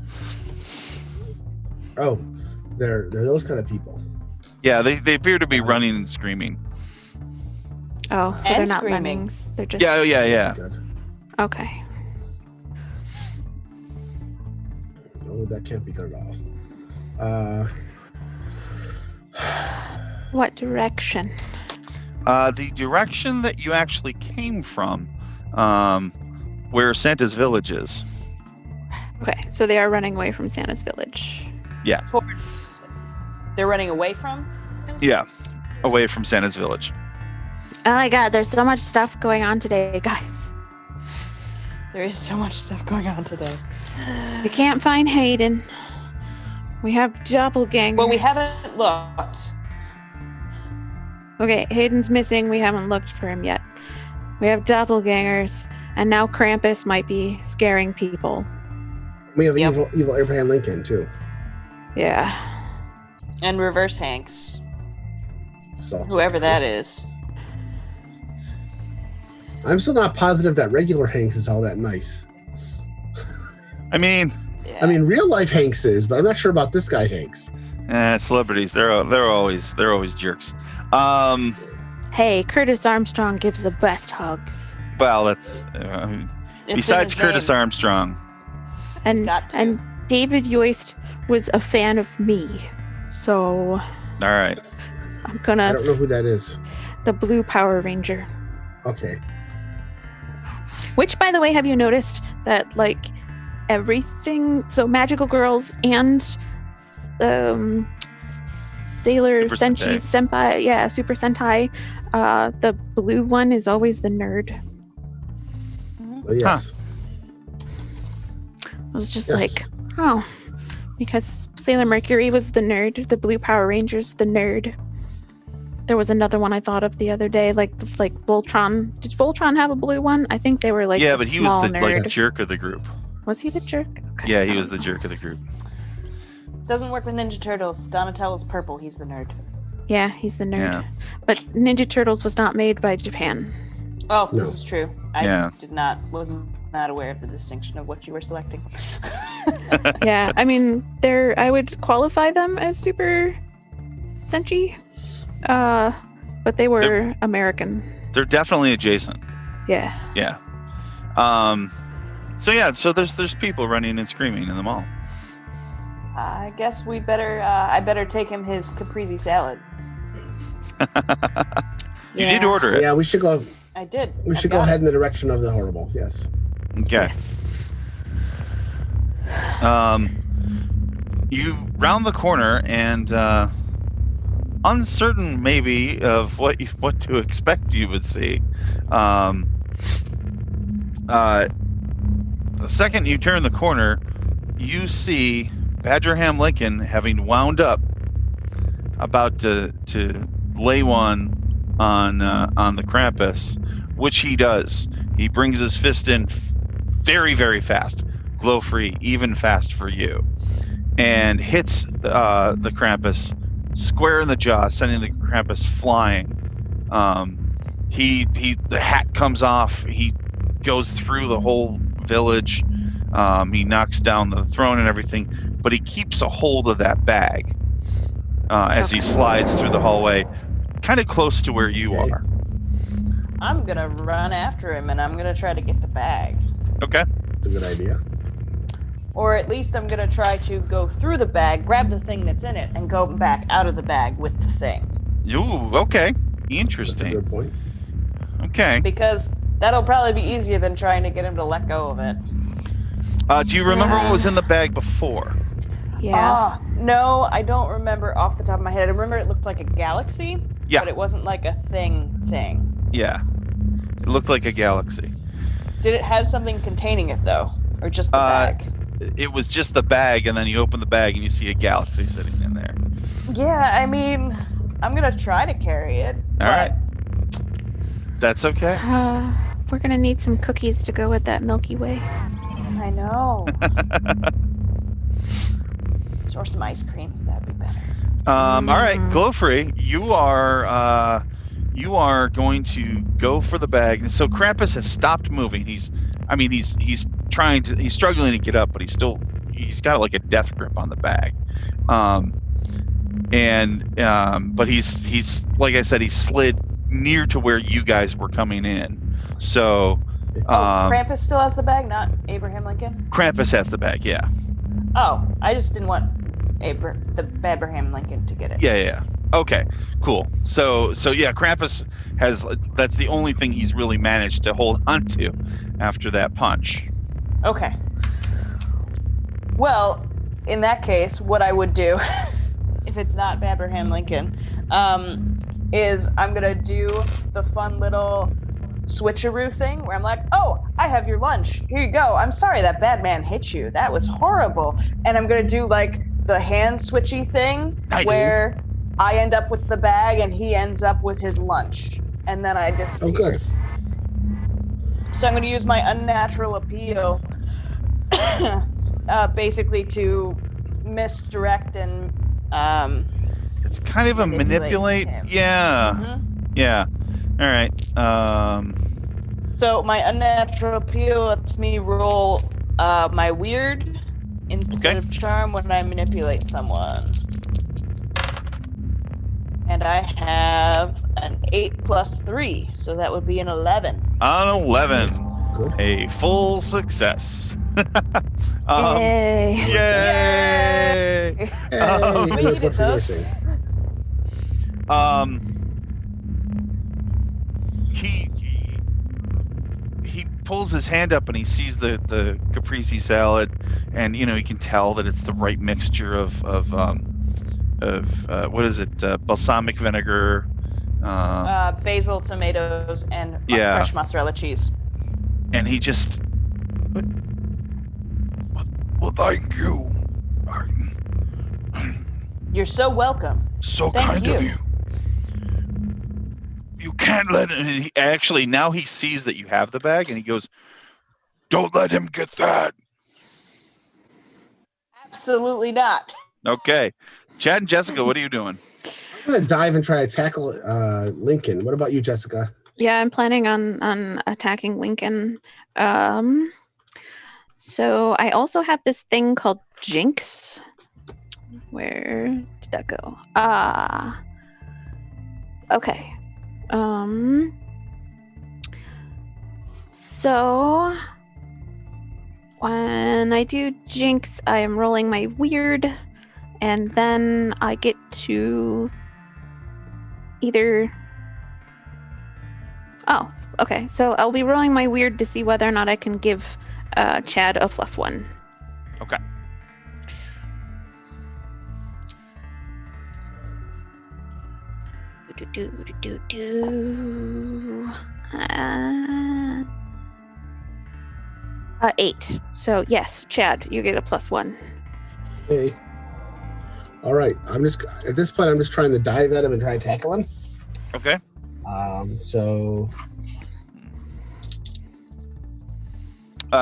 Oh, they're those kind of people. Yeah, they appear to be running and screaming. Oh, so And they're not screaming. lemmings. They're just Yeah. Good. Okay. Oh, that can't be good at all. What direction? The direction that you actually came from, where Santa's village is. Okay, so they are running away from Santa's village. Towards. They're running away from? Yeah, away from Santa's village. Oh my god, there's so much stuff going on today, guys. There is so much stuff going on today. We can't find Hayden. We have doppelgangers. Well, we haven't looked. Okay, Hayden's missing. We haven't looked for him yet. We have doppelgangers, and now Krampus might be scaring people. We have Yep. evil Abraham Lincoln too. Yeah. And Reverse Hanks. So Whoever that is. I'm still not positive that regular Hanks is all that nice. I mean, Yeah. Real life Hanks is, but I'm not sure about this guy Hanks. celebrities, they're always jerks. Hey, Curtis Armstrong gives the best hugs. Well, that's It's besides in his Curtis name. Armstrong. And got to. and David Yoist was a fan of me. So All right. I'm I gonna don't know who that is. the blue Power Ranger. Okay. Which, by the way, have you noticed that like everything? So Magical Girls and Sailor Super Senshi Senpai, yeah, Super Sentai. The blue one is always the nerd. Mhm. Well, yes. I was just Yes. like, oh, because Sailor Mercury was the nerd, the Blue Power Rangers the nerd. There was another one I thought of the other day, like Voltron. Did Voltron have a blue one? I think they were like yeah, the but he was small the nerd. jerk of the group. Was he the jerk? Okay, Yeah, I he don't was the know. jerk of the group. Doesn't work with Ninja Turtles. Donatello's purple. He's the nerd. Yeah, he's the nerd. Yeah. But Ninja Turtles was not made by Japan. Oh, No. this is true. I Yeah. wasn't not aware of the distinction of what you were selecting. Yeah, I mean, I would qualify them as Super Senshi, but they were American. They're definitely adjacent. Yeah. Yeah. So there's people running and screaming in the mall. I guess we better. I better take him his caprese salad. You did order it. Yeah, we should go. I did. We should go ahead in the direction of the horrible. Yes. Okay. Yes. You round the corner and uncertain maybe of what to expect, you would see. The second you turn the corner, you see Badgerham Lincoln having wound up, about to lay one on the Krampus, which he does. He brings his fist in very, very fast, glow free even fast for you, and hits the Krampus square in the jaw, sending the Krampus flying. The hat comes off. He goes through the whole village. He knocks down the throne and everything, but he keeps a hold of that bag as he slides through the hallway, kind of close to where you Okay. are. I'm gonna run after him and I'm gonna try to get the bag. Okay. That's a good idea. Or at least I'm gonna try to go through the bag, grab the thing that's in it, and go back out of the bag with the thing. Ooh, okay. That's a Interesting. good point. Okay. Because that'll probably be easier than trying to get him to let go of it. Do you remember what was in the bag before? Yeah. No, I don't remember off the top of my head. I remember it looked like a galaxy, Yeah. but it wasn't like a thing. Yeah. It looked like a galaxy. Did it have something containing it, though? Or just the bag? It was just the bag, and then you open the bag and you see a galaxy sitting in there. Yeah, I mean, I'm gonna try to carry it. All right. That's okay. We're gonna need some cookies to go with that Milky Way. I know. Or some ice cream. That'd be better. All right, Glowfree, you are going to go for the bag. So Krampus has stopped moving. He's struggling to get up, but he's got like a death grip on the bag. But he's like I said, he slid near to where you guys were coming in. So Krampus still has the bag, not Abraham Lincoln? Krampus has the bag, yeah. Oh, I just didn't want the Abraham Lincoln to get it. Yeah. Okay, cool. So yeah, Krampus that's the only thing he's really managed to hold on to after that punch. Okay. Well, in that case, what I would do, if it's not Abraham Lincoln, is I'm gonna do the fun little switcheroo thing where I'm like, oh, I have your lunch. Here you go. I'm sorry that bad man hit you. That was horrible. And I'm gonna do like the hand switchy thing where I end up with the bag and he ends up with his lunch. And then I disappear. Oh, good. So I'm gonna use my unnatural appeal basically to misdirect and it's kind of a manipulate. Yeah. Mm-hmm. Yeah. All right. So my unnatural appeal lets me roll my weird instead of charm when I manipulate someone. And I have an 8 plus 3, so that would be an 11. An 11. Good. A full success. Yay. Yay! Hey, We needed those. He pulls his hand up and he sees the caprese salad, and he can tell that it's the right mixture of what is it? Balsamic vinegar, basil, tomatoes, and Yeah. fresh mozzarella cheese. and he just. Well, thank you. You're so welcome. So Thank kind of you. you. You can't let him. Actually, now he sees that you have the bag, and he goes, "Don't let him get that." Absolutely not. Okay, Chad and Jessica, what are you doing? I'm gonna dive and try to tackle Lincoln. What about you, Jessica? Yeah, I'm planning on attacking Lincoln. So I also have this thing called Jinx. Where did that go? Okay. So when I do Jinx, I am rolling my weird, and then I get to either. Oh, okay. So I'll be rolling my weird to see whether or not I can give Chad a +1. Okay. Uh, 8. So yes, Chad, you get a +1. Hey. All right. At this point, I'm just trying to dive at him and try to tackle him. Okay. So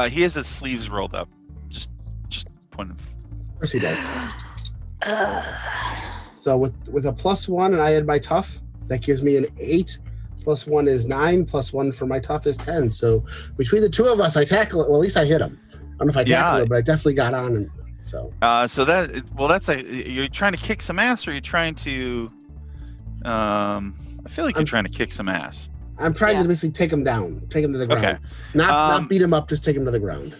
He has his sleeves rolled up, point of. Of course he does. So with a +1 and I add my tough, that gives me an 8. +1 is 9. +1 for my tough is 10. So between the two of us, I tackle it. Well, at least I hit him. I don't know if I tackle it, but I definitely got on him. So. So that's you're trying to kick some ass, or you're trying to. I feel like you're trying to kick some ass. I'm trying to basically take him down, take him to the ground. Okay. Not beat him up, just take him to the ground.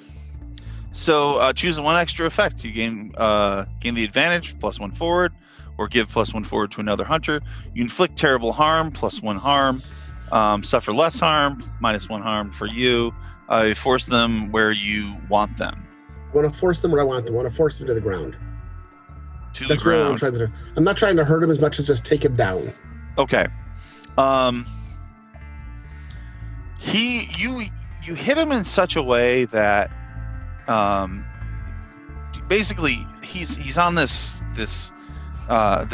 So choose one extra effect. You gain the advantage, +1 forward, or give +1 forward to another hunter. You inflict terrible harm, +1 harm. Suffer less harm, -1 harm for you. Force them where you want them. I want to force them where I want them. I want to force them to the ground. That's really what I'm trying to do. I'm not trying to hurt him as much as just take him down. Okay. You hit him in such a way that basically he's on this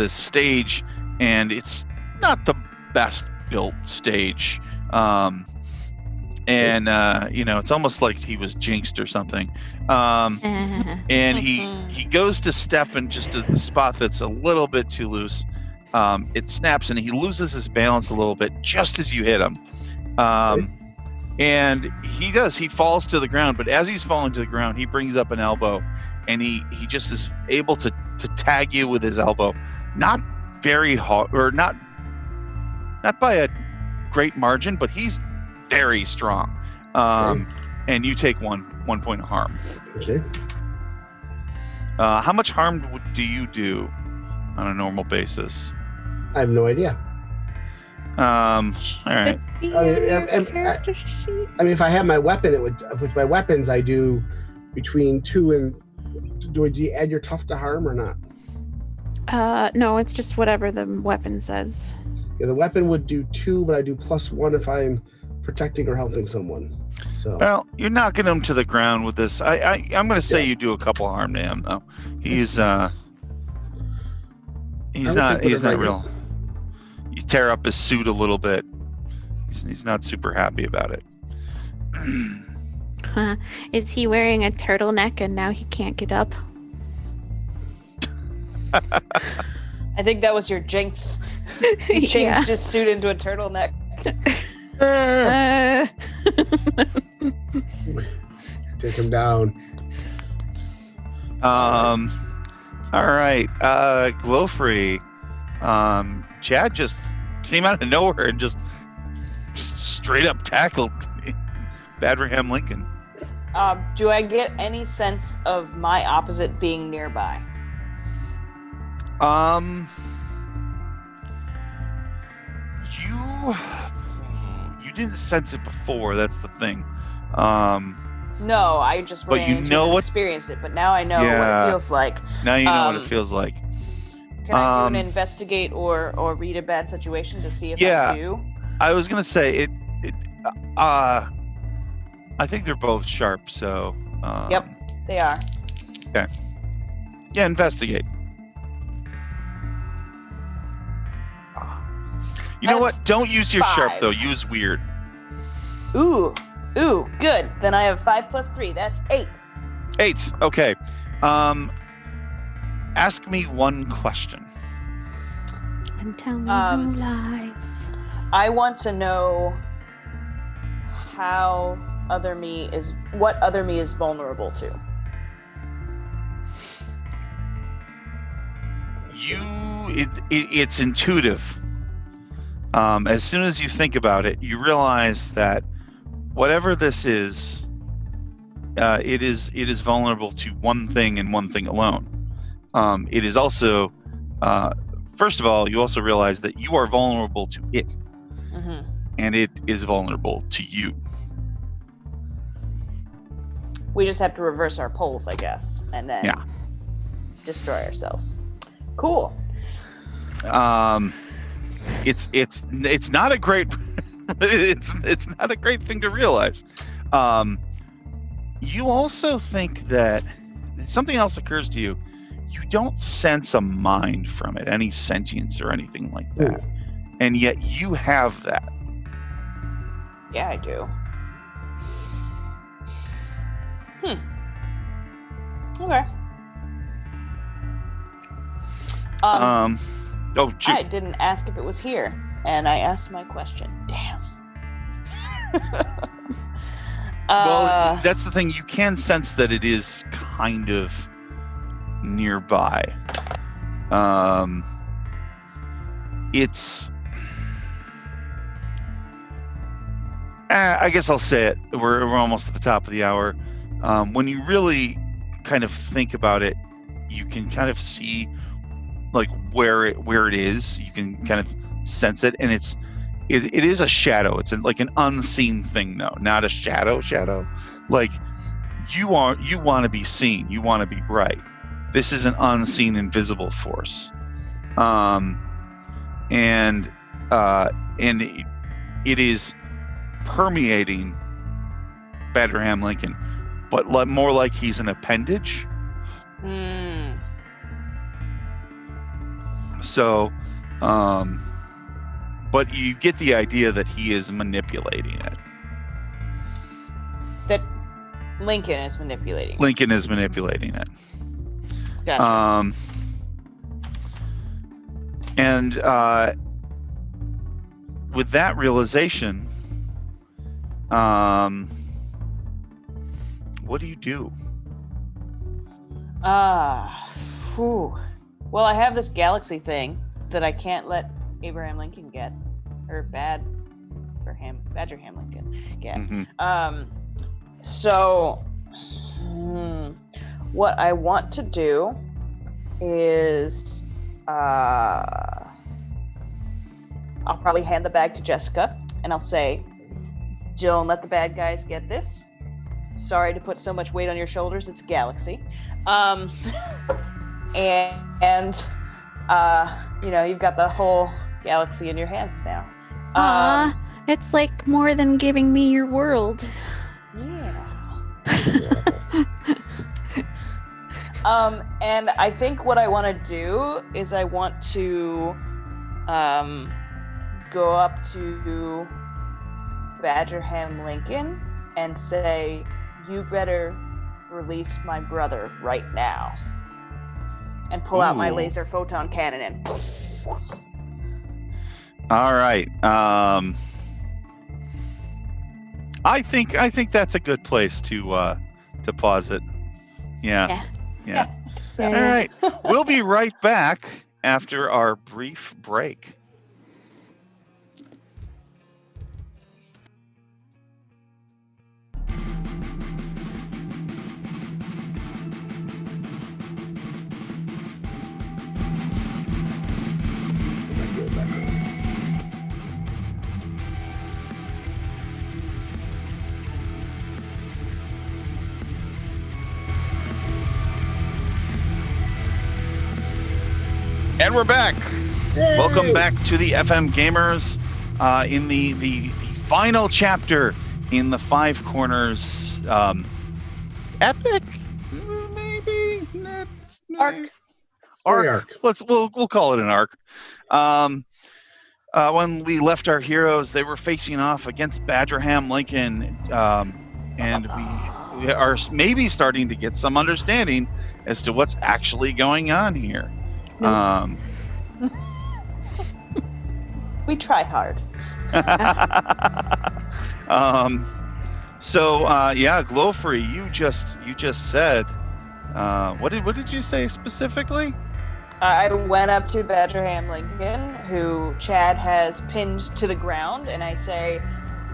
stage, and it's not the best built stage. It's almost like he was jinxed or something. And he goes to step in just a spot that's a little bit too loose. It snaps and he loses his balance a little bit just as you hit him. And he falls to the ground, but as he's falling to the ground, he brings up an elbow, and he just is able to tag you with his elbow. Not very hard, or not by a great margin, but he's very strong. And you take one point of harm. Okay. How much harm do you do on a normal basis? I have no idea. All right. I mean, if I have my weapon, it would. With my weapons, I do between 2 and. Do you add your tough to harm or not? No, it's just whatever the weapon says. Yeah, the weapon would do 2, but I do +1 if I'm protecting or helping someone. So. Well, you're knocking him to the ground with this. I'm going to say you do a couple harm to him, though. He's not real. You tear up his suit a little bit. He's not super happy about it. Is he wearing a turtleneck and now he can't get up? I think that was your jinx. He changed his suit into a turtleneck. Take him down. All right. Glowfree. Chad just came out of nowhere and just straight up tackled Badraham Lincoln. Do I get any sense of my opposite being nearby? You didn't sense it before. That's the thing. No, I just ran into it and experienced it, but now I know what it feels like. Now you know what it feels like. Can I do an investigate or read a bad situation to see if I do? I was gonna say it. I think they're both sharp, so. Yep, they are. Okay. Yeah, investigate. You know what? Don't use your 5. sharp though. Use weird. Ooh, good. Then I have 5 + 3. That's 8. 8. Okay. Ask me one question. And tell me no lies. I want to know what other me is vulnerable to. It's intuitive. As soon as you think about it, you realize that whatever this is, it is vulnerable to one thing and one thing alone. It is also, first of all, you also realize that you are vulnerable to it, and it is vulnerable to you. We just have to reverse our poles, I guess, and then destroy ourselves. Cool. It's not a great it's not a great thing to realize. You also think that something else occurs to you. You don't sense a mind from it, any sentience or anything like that. And yet you have that. Yeah, I do. Okay. Oh, shoot. I didn't ask if it was here, and I asked my question. Damn. Well, that's the thing. You can sense that it is kind of nearby. It's. I guess I'll say it. We're almost at the top of the hour. When you really kind of think about it, you can kind of see like where it is. You can kind of sense it, and it is a shadow. It's like an unseen thing, though, not a shadow. Like you want to be seen. You want to be bright. This is an unseen, invisible force, and it is permeating Badraham Lincoln, but more like he's an appendage. So, but you get the idea that he is manipulating it. That Lincoln is manipulating. Lincoln is manipulating it. Gotcha. And with that realization, what do you do? Well, I have this galaxy thing that I can't let Abraham Lincoln get, or Badraham Lincoln get. Mm-hmm. So, what I want to do is, I'll probably hand the bag to Jessica, and I'll say, "Don't let the bad guys get this. Sorry to put so much weight on your shoulders. It's a galaxy." And you've got the whole galaxy in your hands now. It's like more than giving me your world. Yeah. And I think what I want to do is I want to go up to Badraham Lincoln and say, "You better release my brother right now." And pull out my laser photon cannon and All right. I think that's a good place to pause it. Yeah. So, All right. We'll be right back after our brief break. And we're back. Yay! Welcome back to the FM Gamers in the final chapter in the Five Corners epic, maybe arc. We'll call it an arc. When we left our heroes, they were facing off against Badraham Lincoln, and we are maybe starting to get some understanding as to what's actually going on here. Nope. We try hard. Glowfree, you just said, what did you say specifically? I went up to Badraham Lincoln, who Chad has pinned to the ground, and I say,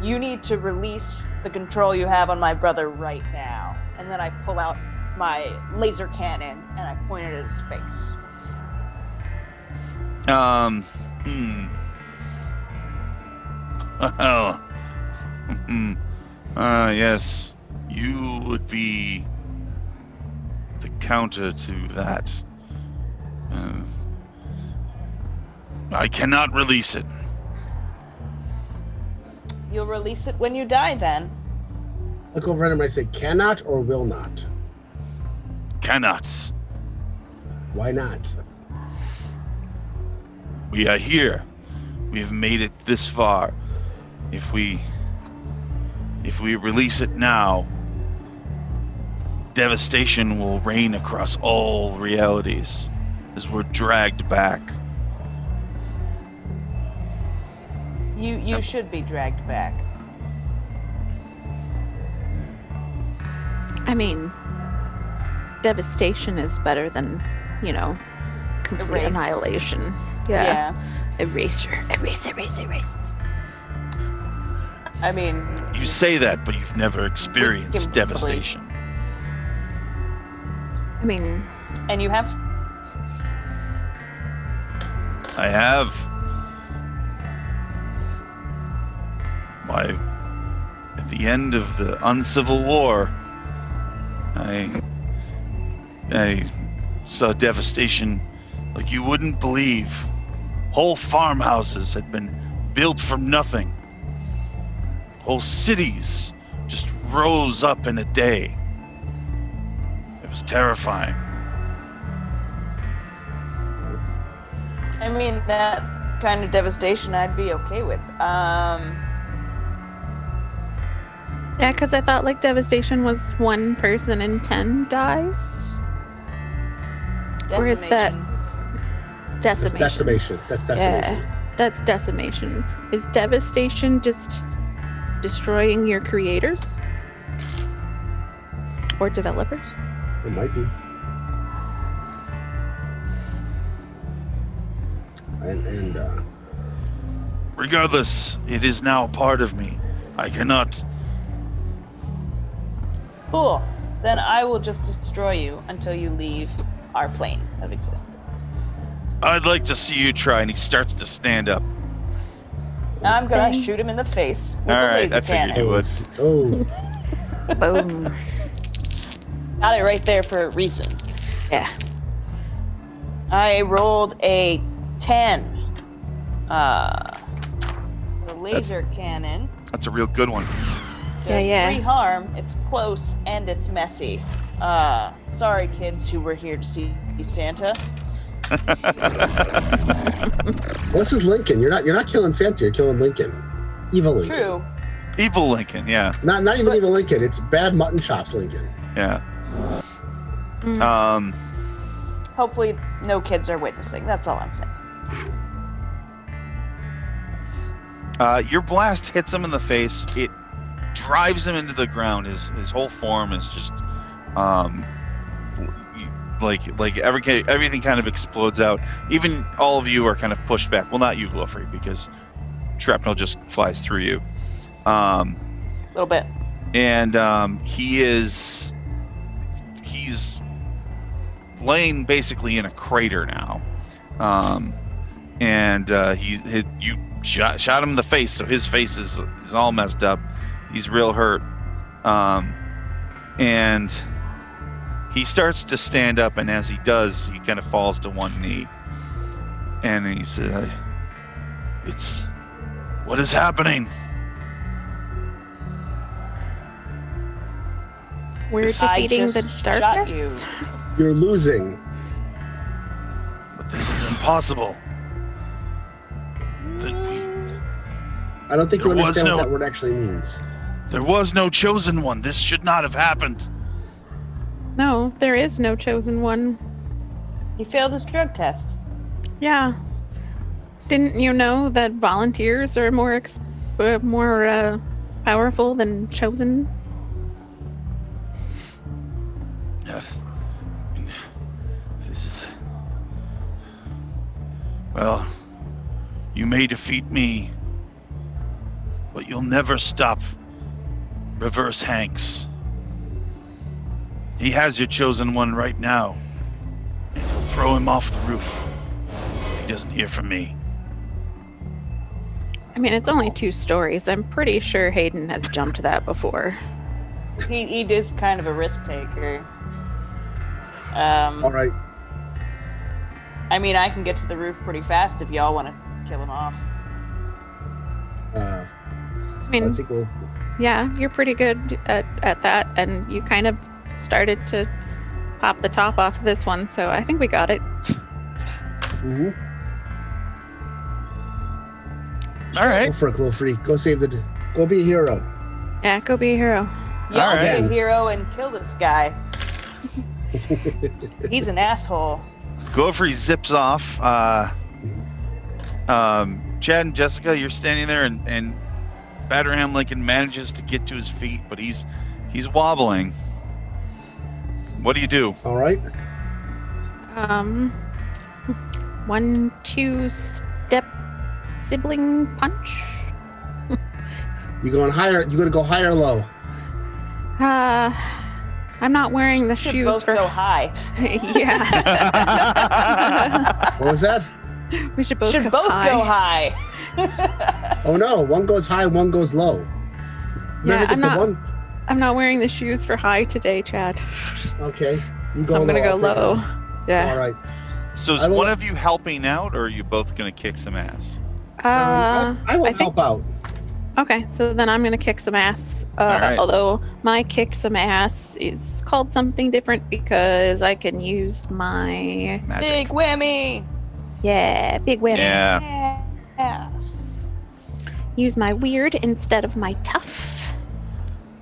"You need to release the control you have on my brother right now." And then I pull out my laser cannon and I point it at his face. Yes, you would be the counter to that. I cannot release it. You'll release it when you die, then. Look over at him and I say, "Cannot or will not?" Cannot. Why not? We are here. We've made it this far. If we release it now, devastation will reign across all realities. as we're dragged back. You should be dragged back. I mean, devastation is better than, complete Erased. annihilation. Yeah. Erase. I mean, You say that, but you've never experienced can devastation. I mean, and you have. I have. At the end of the uncivil war, I saw devastation like you wouldn't believe. Whole farmhouses had been built from nothing. Whole cities just rose up in a day. It was terrifying. I mean, that kind of devastation I'd be okay with. yeah, because I thought devastation was 1 person in 10 dies. Or is that decimation. decimation? That's decimation. Yeah, that's decimation. Is devastation just destroying your creators? Or developers? It might be. And Regardless, it is now part of me. I cannot. Cool. Then I will just destroy you until you leave our plane of existence. I'd like to see you try. And he starts to stand up. I'm gonna Dang. shoot him in the face with All a right, laser I figured cannon. you would. oh, Boom. Got it right there for a reason. Yeah. I rolled a 10. The laser cannon That's a real good one. does Yeah. 3 harm. It's close and it's messy. Sorry, kids who were here to see Santa. this is Lincoln. You're not killing Santa. You're killing Lincoln. Evil Lincoln. True. Evil Lincoln, yeah. Not even evil Lincoln. It's bad mutton chops Lincoln. Yeah. Mm. Hopefully, no kids are witnessing. That's all I'm saying. Your blast hits him in the face. It drives him into the ground. His whole form is just, everything kind of explodes out. Even all of you are kind of pushed back. Well, not you, Glowfrey, because shrapnel just flies through you. A little bit. And he's laying basically in a crater now. You shot him in the face, so his face is all messed up. He's real hurt. And he starts to stand up, and as he does, he kind of falls to one knee. And he said, "It's what is happening?" We're I defeating the just shot darkness. You're losing. But this is impossible. I don't think you There was understand no- what that word actually means. There was no chosen one. This should not have happened. No, there is no chosen one. He failed his drug test. Yeah. Didn't you know that volunteers are more powerful than chosen? This is... Well, you may defeat me, but you'll never stop Reverse Hanks. He has your chosen one right now, and you'll throw him off the roof if he doesn't hear from me. I mean, it's only 2 stories. I'm pretty sure Hayden has jumped that before. He is kind of a risk taker. All right. I mean, I can get to the roof pretty fast if y'all want to kill him off. I I mean, think we'll. yeah, you're pretty good at that, and you kind of started to pop the top off this one, so I think we got it. Mm-hmm. All right. Go for it, Glowfree. Go save the. Go be a hero. Yeah, go be a hero. Y'all All right. be a hero and kill this guy. He's an asshole. Glowfree zips off. Chad and Jessica, you're standing there, and Batterham Lincoln manages to get to his feet, but he's wobbling. What do you do? All right. 1, 2 step sibling punch. You going higher? You gonna go high or low? I'm not wearing the Should shoes both for. go high. Yeah, What was that? we should both Should go both high. go high. Oh no, one goes high, one goes low. Yeah, if the I'm not wearing the shoes for high today, Chad. Okay, you go I'm low. gonna go I'll take low. it. Yeah. All right. So is one of you helping out, or are you both gonna kick some ass? I will think- help out. Okay, so then I'm gonna kick some ass. Alright. Although my kick some ass is called something different because I can use my Magic. Big whammy. big win. Yeah. Yeah. Use my weird instead of my tough,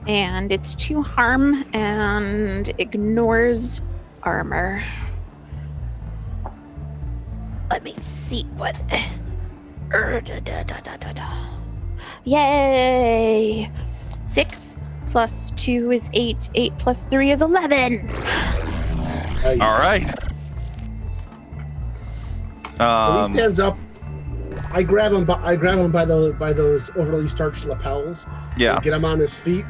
and it's 2 harm and ignores armor. Let me see what. Yay! 6 plus 2 is 8. 8 plus 3 is 11. Nice. All right. So he stands up. I grab him by those overly starched lapels. Yeah. And get him on his feet,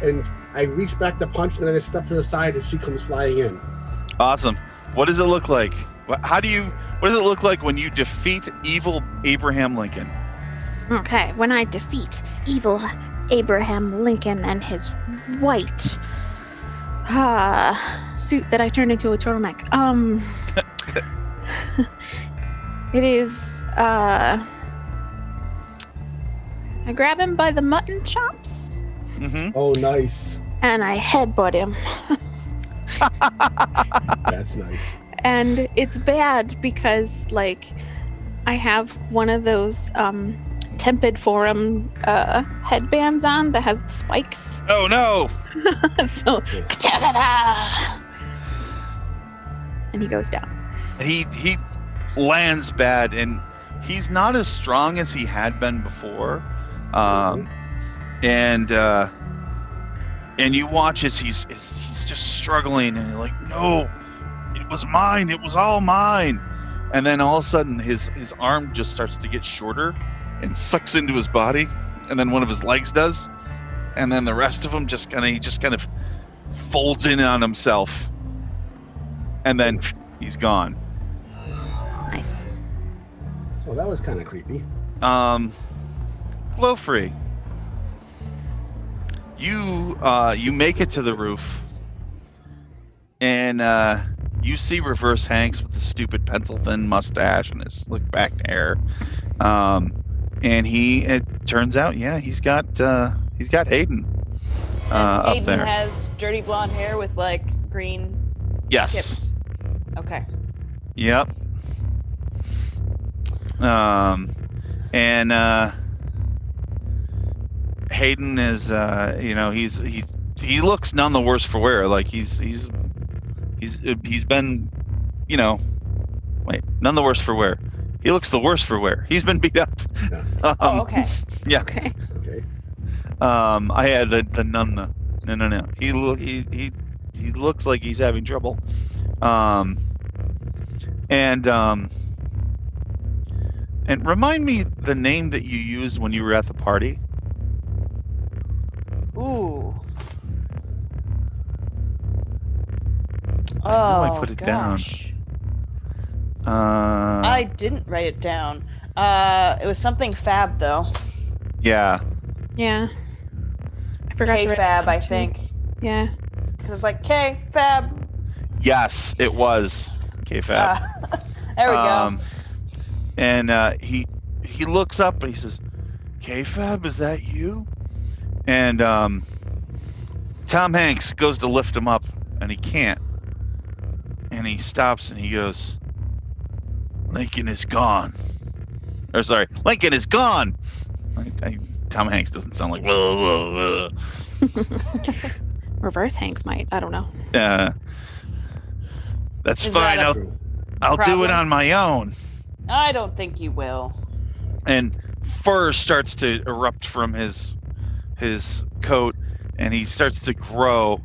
and I reach back to punch, and then I step to the side as she comes flying in. Awesome. What does it look like? What does it look like when you defeat evil Abraham Lincoln? Okay, when I defeat evil Abraham Lincoln and his white suit that I turned into a turtleneck. It is I grab him by the mutton chops Mm-hmm. Oh, nice. and I headbutt him. That's nice. And it's bad because like I have one of those Tempid Forum headbands on that has the spikes. Oh no! So ka-da-da-da! And he goes down. He lands bad, and he's not as strong as he had been before. And you watch as he's just struggling, and you're like, no, it was mine. It was all mine. And then all of a sudden, his arm just starts to get shorter and sucks into his body, and then one of his legs does, and then the rest of him just kind of folds in on himself, and then he's gone. Nice. Well, that was kind of creepy. Glowfree, you make it to the roof, and you see Reverse Hanks with the stupid pencil-thin mustache and his slick back hair. And it turns out, yeah, he's got Hayden up Hayden there. has dirty blonde hair with like green Yes. tips. Okay. Yep. And Hayden is, he looks none the worse for wear. Like he's been, none the worse for wear. He looks the worse for wear. He's been beat up. Oh, okay. Yeah. Okay. Okay. I had the none the no. He looks like he's having trouble. And remind me the name that you used when you were at the party. Ooh. I know I Oh, put it gosh. down. I didn't write it down. It was something fab though. Yeah. Yeah. I forgot to K write it fab, down, I too. think. Yeah. It was like K fab. Yes, it was K-Fab. There we go. And he looks up and he says, "K-Fab, is that you?" And Tom Hanks goes to lift him up, and he can't. And he stops and he goes, "Lincoln is gone." Or sorry, Lincoln is gone. Tom Hanks doesn't sound like whoa. Reverse Hanks might. I don't know. That's Is fine. that I'll, True. I'll do it Problem? on my own. I don't think you will. And fur starts to erupt from his coat, and he starts to grow.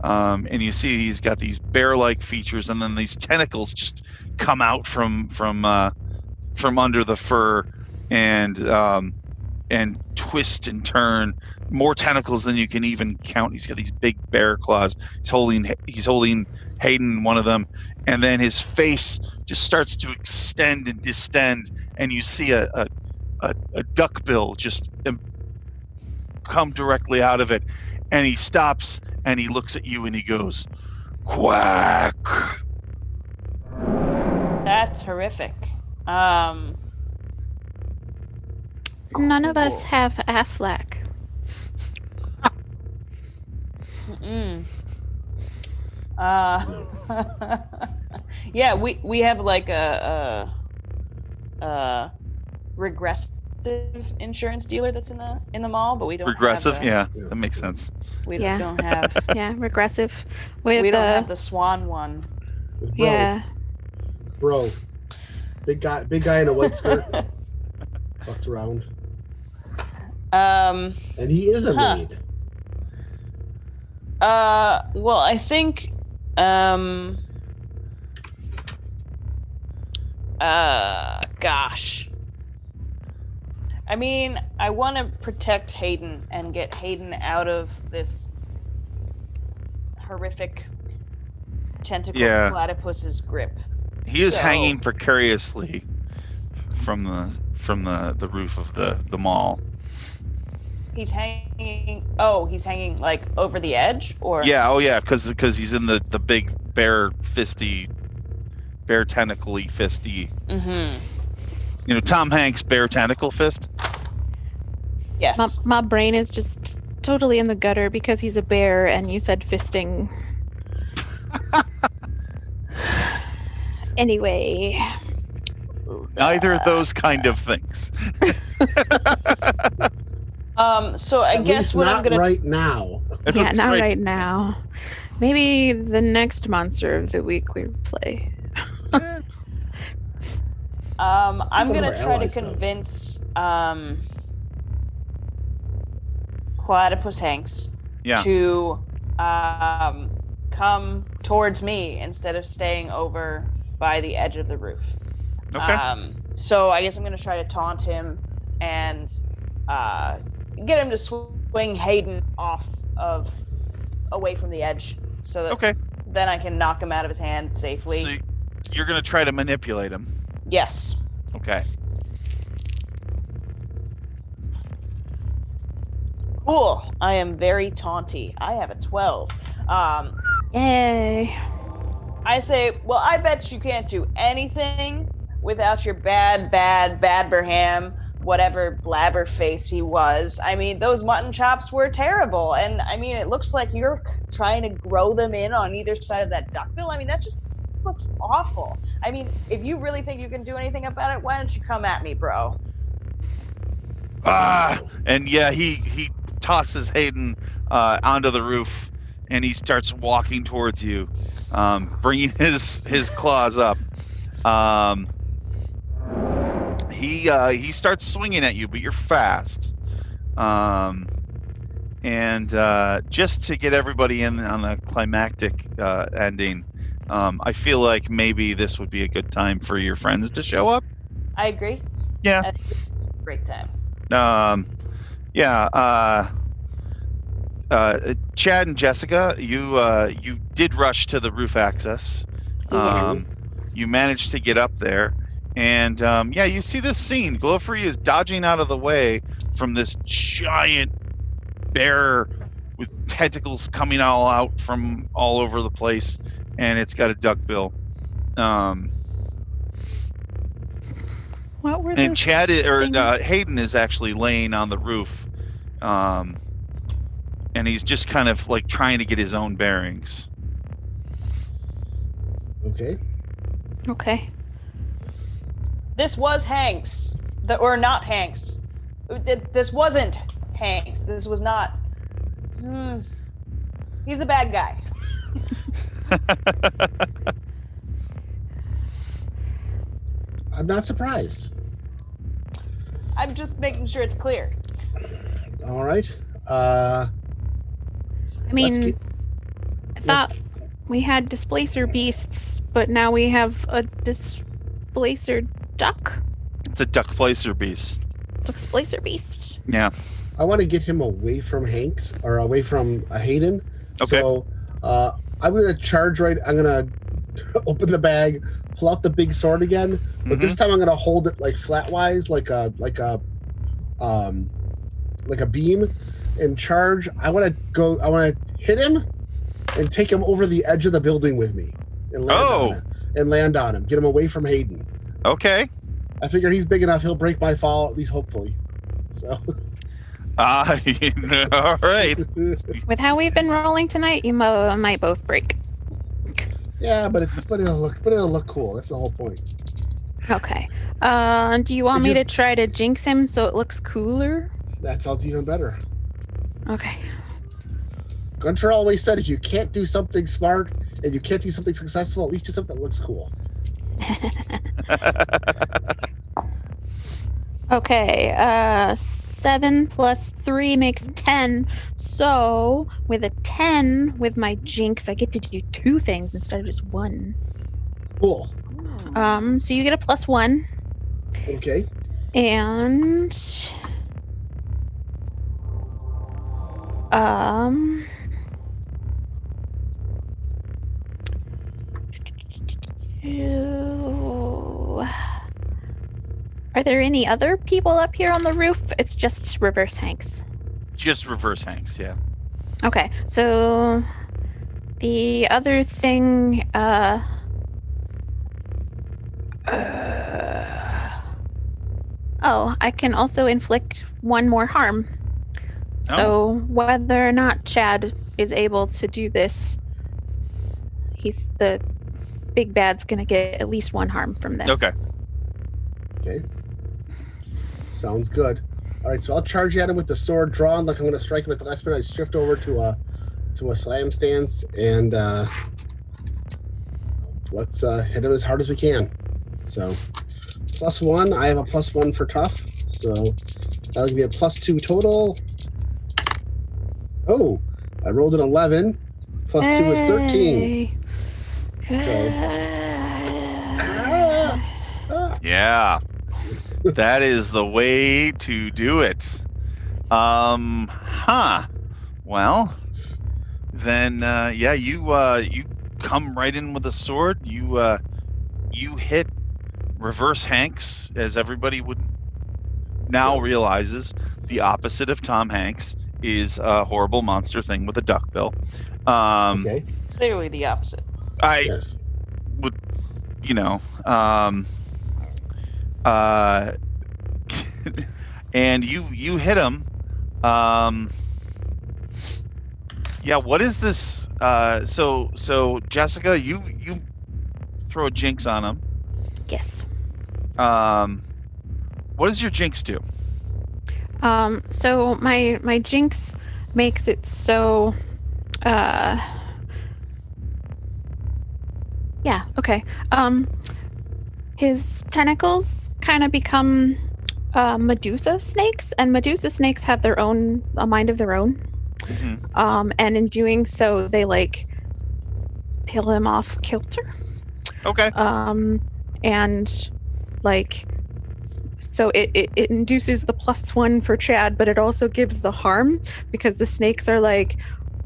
And you see he's got these bear-like features, and then these tentacles just come out from under the fur, and twist and turn. More tentacles than you can even count. He's got these big bear claws. He's holding Hayden in one of them, and then his face just starts to extend and distend, and you see a duck bill just come directly out of it, and he stops and he looks at you and he goes, "Quack." That's horrific. None of us Cool. have Affleck. Mm-mm. Yeah, we have like a regressive insurance dealer that's in the mall, but we don't Regressive, have yeah, that makes sense. we Yeah. don't have Yeah, regressive. With we don't have the swan one. With bro, Yeah. bro, big guy in a white skirt, walks around, and he is a maid. Well, I think gosh. I mean, I want to protect Hayden and get Hayden out of this horrific tentacle platypus's grip. He is hanging precariously from the roof of the mall. He's hanging. Oh, he's hanging like over the edge, or Yeah, because he's in the big bear tentacly fisty. Mm-hmm. You know, Tom Hanks' bear tentacle fist. Yes. My brain is just totally in the gutter because he's a bear and you said fisting. Anyway. Neither of those kind of things. So I At guess least what not I'm gonna right now. Yeah, not right now. Maybe the next monster of the week we play. I'm One of gonna our try to allies, though. convince Platypus Hanks to come towards me instead of staying over by the edge of the roof. Okay. So I guess I'm gonna try to taunt him and get him to swing Hayden away from the edge, so that then I can knock him out of his hand safely. So you're gonna try to manipulate him. Yes. Okay. Cool. I am very taunty. I have a 12. Yay. I say, well, I bet you can't do anything without your Badberham, whatever blabber face he was. I mean, those mutton chops were terrible. And I mean, it looks like you're trying to grow them in on either side of that duckbill. I mean, that just looks awful. I mean, if you really think you can do anything about it, why don't you come at me, bro? And yeah, he tosses Hayden onto the roof, and he starts walking towards you, bringing his claws up. He starts swinging at you, but you're fast. And just to get everybody in on the climactic ending, I feel like maybe this would be a good time for your friends to show up. I agree. Yeah. That's a great time. Chad and Jessica, you did rush to the roof access. You managed to get up there, and you see this scene. Glowfree is dodging out of the way from this giant bear with tentacles coming all out from all over the place, and it's got a duckbill. What were and those Chad things? Hayden is actually laying on the roof, and he's just kind of like trying to get his own bearings. Okay. This was Hanks, or not Hanks. This wasn't Hanks. This was not. He's the bad guy. I'm not surprised. I'm just making sure it's clear. All right. I Let's mean, get. I thought we had displacer beasts, but now we have a displacer duck. It's a duck placer beast. Displacer beast. Yeah. I want to get him away from Hanks or away from Hayden. Okay. So I'm gonna charge right. I'm gonna open the bag, pull out the big sword again, but this time I'm gonna hold it like flatwise, like a beam, and charge. I want to hit him and take him over the edge of the building with me and land on him. Get him away from Hayden. Okay. I figure he's big enough. He'll break my fall, at least hopefully. So. All right. With how we've been rolling tonight, you might both break. Yeah, but it'll look cool. That's the whole point. Okay. Do you want me to try to jinx him so it looks cooler? That sounds even better. Okay. Gunter always said if you can't do something smart and you can't do something successful, at least do something that looks cool. Okay, 7 plus 3 makes 10. So, with a 10, with my jinx, I get to do 2 things instead of just 1. Cool. So you get a +1. Okay. And... Are there any other people up here on the roof? It's just Reverse Hanks. Just Reverse Hanks, yeah. Okay, so the other thing, I can also inflict 1 more harm. So whether or not Chad is able to do this, he's the big bad's gonna get at least 1 harm from this. Okay. Sounds good. All right, so I'll charge at him with the sword drawn, like I'm going to strike him at the last minute. I shift over to a slam stance, and let's hit him as hard as we can. So, +1. I have a +1 for tough, so that'll give me a +2 total. Oh, I rolled an 11. +2 is 13. Yeah. That is the way to do it. Well, then, you come right in with a sword. You hit Reverse Hanks, as everybody would now realizes. The opposite of Tom Hanks is a horrible monster thing with a duck bill. Okay. Clearly the opposite. Yes. Would, and you hit him. What is this? So Jessica, you throw a jinx on him. Yes. What does your jinx do? So my jinx makes it so okay. His tentacles kind of become Medusa snakes, and Medusa snakes have a mind of their own. Mm-hmm. And in doing so, they peel him off kilter. Okay. And so it induces the +1 for Chad, but it also gives the harm because the snakes are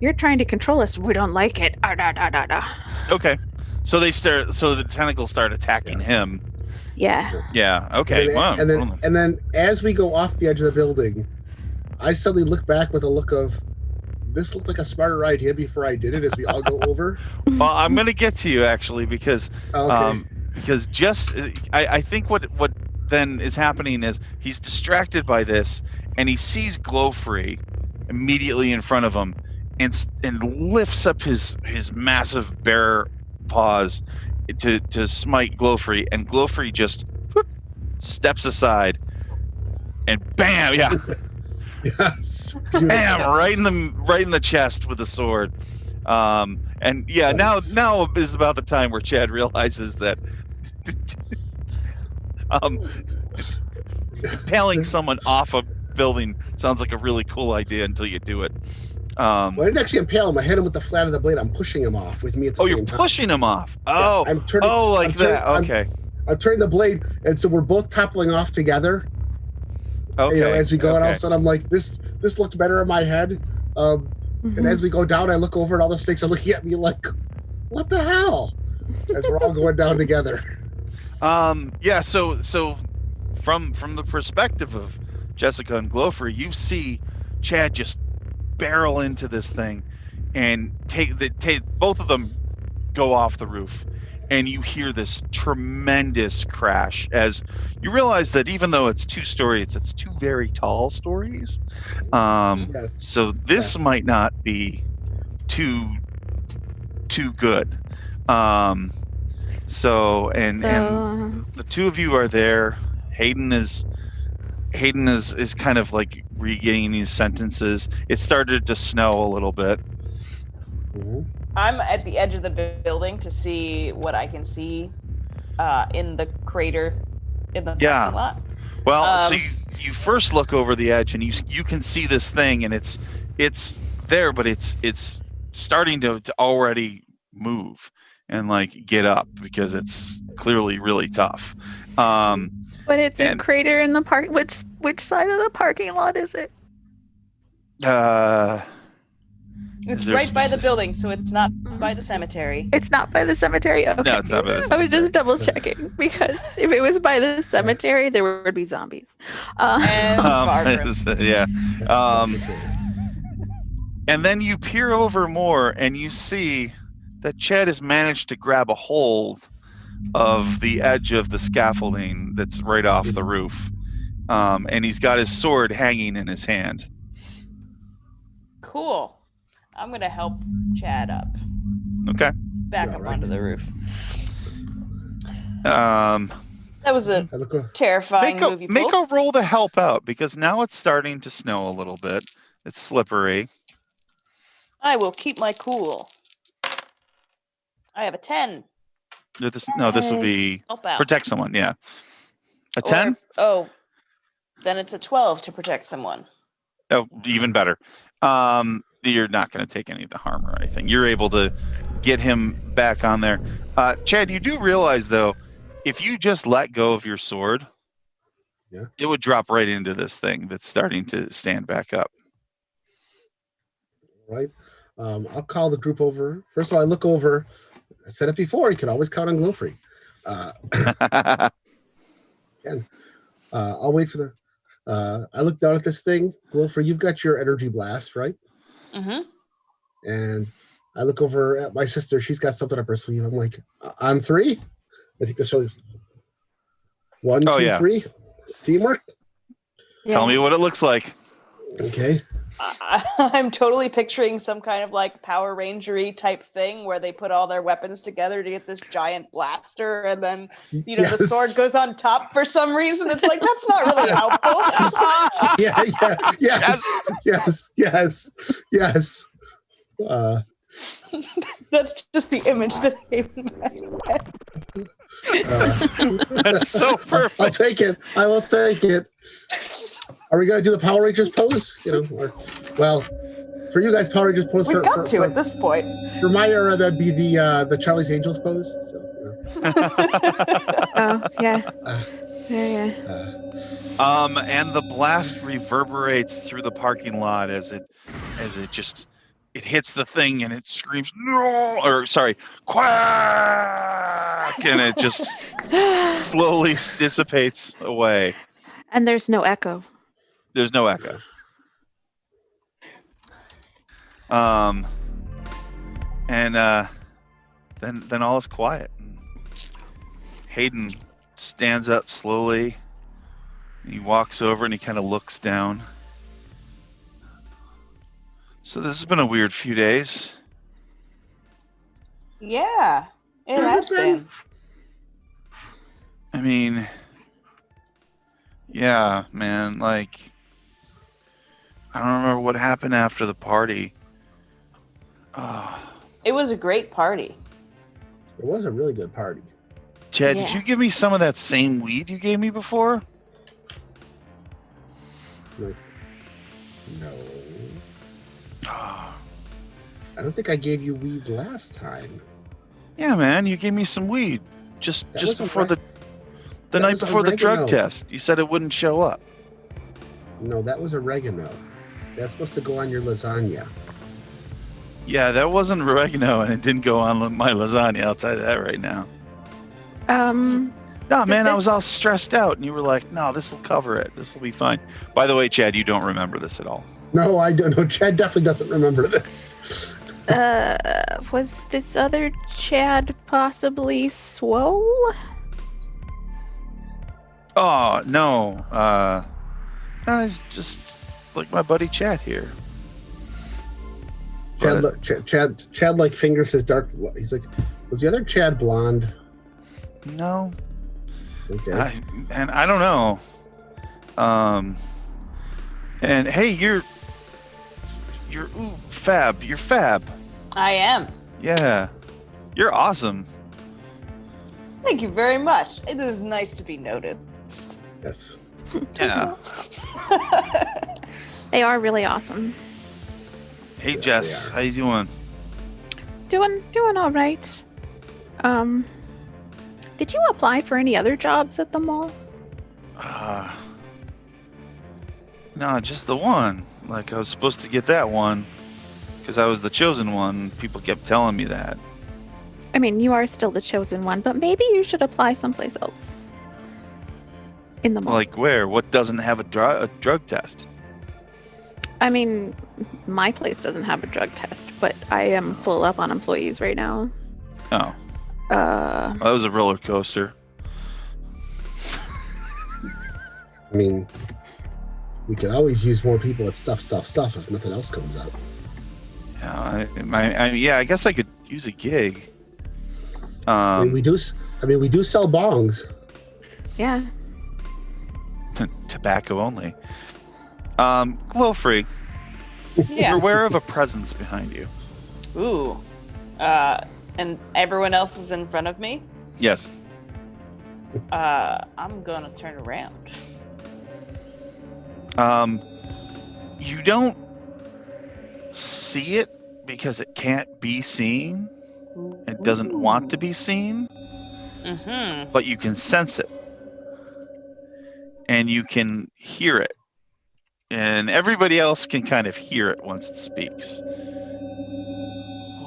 you're trying to control us. We don't like it. Okay. So the tentacles start attacking him. Yeah. Yeah. Okay. And then as we go off the edge of the building, I suddenly look back with a look of, this looked like a smarter idea before I did it, as we all go over. Well, I'm going to get to you actually because I think what then is happening is he's distracted by this and he sees Glowfree immediately in front of him and lifts up his massive bare paws to smite Glowfree, and Glowfree just steps aside and bam, Yes. bam, right in the chest with the sword. And now is about the time where Chad realizes that Impaling someone off a building sounds like a really cool idea until you do it. Well, I didn't actually impale him. I hit him with the flat of the blade. I'm pushing him off with me at the same time. You're pushing him off. Yeah, I'm turning. That. Okay. I'm turning the blade, and so we're both toppling off together. Okay. As we go, and all of a sudden I'm like, this looked better in my head. And as we go down, I look over, and all the snakes are looking at me like, what the hell? As we're all going down together. Yeah. So from the perspective of Jessica and Glover, you see Chad just barrel into this thing and take both of them go off the roof, and you hear this tremendous crash as you realize that even though it's 2 stories, it's 2 very tall stories. Yes. So this might not be too good. So and the 2 of you are there. Hayden is kind of like regaining his sentences. It started to snow a little bit. Mm-hmm. I'm at the edge of the building to see what I can see in the crater in the parking lot. Well, so you first look over the edge and you can see this thing, and it's there, but it's starting to already move and like get up because it's clearly really tough. But it's a crater in the park. Which side of the parking lot is it? It's right by the building, so it's not by the cemetery. It's not by the cemetery? Okay. No, it's not by the cemetery. I was just double checking, because if it was by the cemetery, there would be zombies. And Barbara. Yeah. And then you peer over more, and you see that Chad has managed to grab a hold of the edge of the scaffolding that's right off the roof. And he's got his sword hanging in his hand. Cool. I'm going to help Chad up. Okay. Back up onto the roof. That was a terrifying movie. Make a roll to help out, because now it's starting to snow a little bit. It's slippery. I will keep my cool. I have a 10. This would be help out. Protect someone, yeah. A 10? Then it's a 12 to protect someone. Oh, even better. You're not going to take any of the harm or anything. You're able to get him back on there. Chad, you do realize, though, if you just let go of your sword, it would drop right into this thing that's starting to stand back up. Right. I'll call the group over. First of all, I look over. I said it before. You can always count on Glowfree. Again, I'll wait for the... I look down at this thing. Glowfree, you've got your energy blast, right? Mm-hmm. And I look over at my sister. She's got something up her sleeve. I'm like, on 3? I think this shows 1, 2, 3. Teamwork? Yeah. Tell me what it looks like. Okay. I'm totally picturing some kind of like Power Ranger-y type thing where they put all their weapons together to get this giant blaster, and then the sword goes on top for some reason. It's like, that's not really helpful. Yes. That's just the image that came in my head. That's so perfect. I'll take it. I will take it. Are we going to do the Power Rangers pose? For you guys, Power Rangers pose. We've got to at this point. For Meyer, that'd be the Charlie's Angels pose. So, Oh yeah. And the blast reverberates through the parking lot as it hits the thing, and it screams quack, and it just slowly dissipates away. And there's no echo. There's no echo. And then all is quiet. Hayden stands up slowly. He walks over and he kind of looks down. So this has been a weird few days. Yeah, it has been. I mean, yeah, man, like, I don't remember what happened after the party. It was a great party. It was a really good party. Chad, Yeah. did you give me some of that same weed you gave me before? No. Ah, I don't think I gave you weed last time. yeah, man, you gave me some weed just was before the that night was before the drug oregano. test. You said it wouldn't show up. No, that was oregano. That's supposed to go on your lasagna. Yeah, that wasn't oregano, and it didn't go on my lasagna. I'll tell you that right now. No, Did man, I was all this- stressed out, and you were like, "No, this will cover it. This will be fine." By the way, Chad, you don't remember this at all. No, I don't know. Chad definitely doesn't remember this. Was this other Chad possibly swole? Oh no, it's just like my buddy Chad here. Chad, But- Chad, like fingers his dark. He's like, was the other Chad blonde? No, Okay. and I don't know. And hey, you're fab. You're fab. I am. Yeah, you're awesome. Thank you very much. It is nice to be noticed. Yes. Yeah. They are really awesome. Hey, Yes, Jess, they are. how you doing? Doing all right. Did you apply for any other jobs at the mall? No, just the one. Like I was supposed to get that one because I was the chosen one. People kept telling me that. I mean, you are still the chosen one, but maybe you should apply someplace else. In the mall. Like where? What doesn't have a drug test? I mean, my place doesn't have a drug test, but I am full up on employees right now. Oh, that was a roller coaster. I mean, we could always use more people at stuff if nothing else comes up. Yeah, yeah. I guess I could use a gig. I mean, we do sell bongs. Yeah. Tobacco only. Glow free. You're Yeah. aware of a presence behind you. Ooh. And everyone else is in front of me? Yes. I'm gonna turn around. You don't see it because it can't be seen. It doesn't want to be seen, Mm-hmm. but you can sense it. And you can hear it. And everybody else can kind of hear it once it speaks.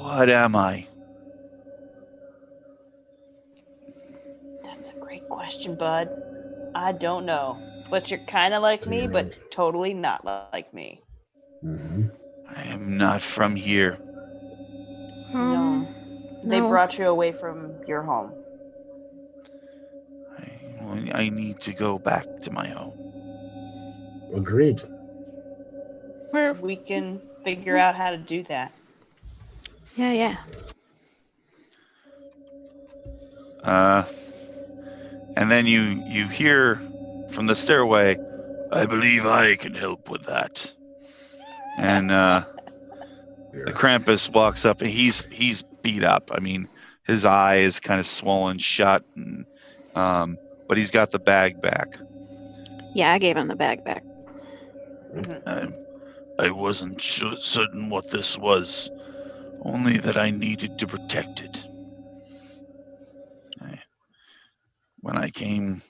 What am I? That's a great question, bud. I don't know. But you're kind of like me, but totally not like me. Mm-hmm. I am not from here. No. They no. brought you away from your home. I need to go back to my home. Agreed. We can figure out how to do that. Yeah. And then you hear from the stairway, I believe I can help with that. And the Krampus walks up, and he's beat up. I mean, his eye is kind of swollen shut, and but he's got the bag back. Yeah, I gave him the bag back. I wasn't certain what this was, only that I needed to protect it. When I came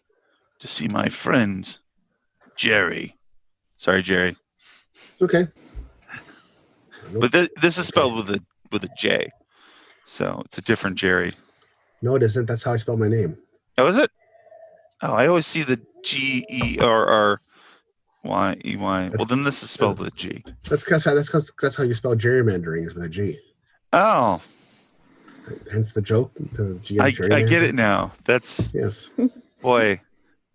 to see my friend, Jerry. Sorry, Jerry. Okay. But this is spelled with a J, so it's a different Jerry. No, it isn't. That's how I spell my name. Oh, is it? Oh, I always see the GERRYEY. Well, then this is spelled with a G. That's how you spell gerrymandering is with a G. Oh, Hence the joke. The G I of gerrymandering. get it now. That's Yes. boy,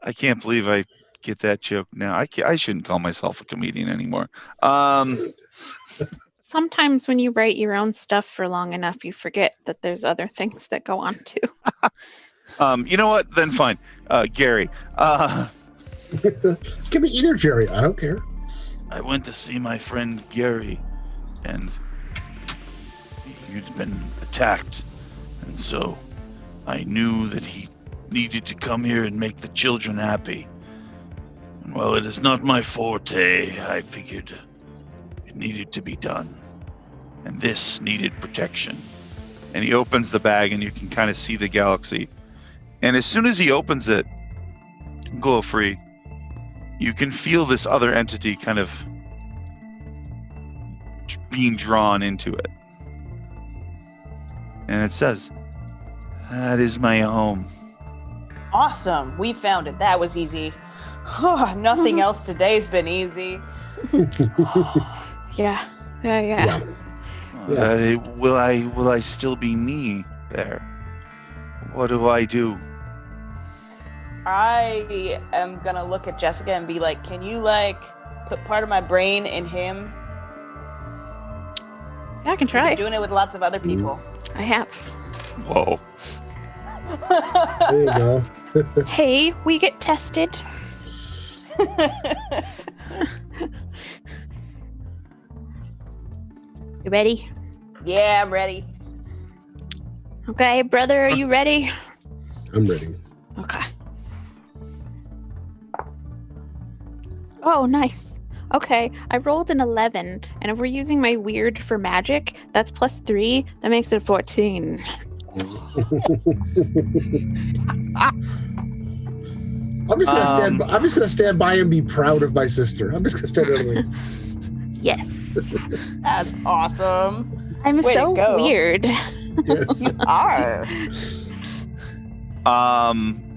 I can't believe I get that joke now. I shouldn't call myself a comedian anymore. Sometimes when you write your own stuff for long enough, you forget that there's other things that go on too. You know what? Then fine. Gary. Give me either Jerry. I don't care. I went to see my friend Gary, and you'd been attacked, and so I knew that he needed to come here and make the children happy. And while it is not my forte, I figured it needed to be done. And this needed protection. And he opens the bag and you can kind of see the galaxy. And as soon as he opens it, glow free, you can feel this other entity kind of being drawn into it. And it says, "That is my home." Awesome. We found it. That was easy. Nothing else today's been easy. Yeah. Yeah. Will I still be me there? What do I do? I am gonna look at Jessica and be like, can you put part of my brain in him? Yeah, I can I've try. been doing it with lots of other people. I have. Whoa. There you go. Hey, we get tested. You ready? Yeah, I'm ready. Okay, brother, are you ready? I'm ready. Okay. Oh, nice. Okay, I rolled an 11, and if we're using my weird for magic, that's +3. That makes it 14. I'm just gonna stand. I'm just gonna stand by and be proud of my sister. I'm just gonna stand there like, Yes. That's awesome. I'm Way to so go. weird. yes. You are.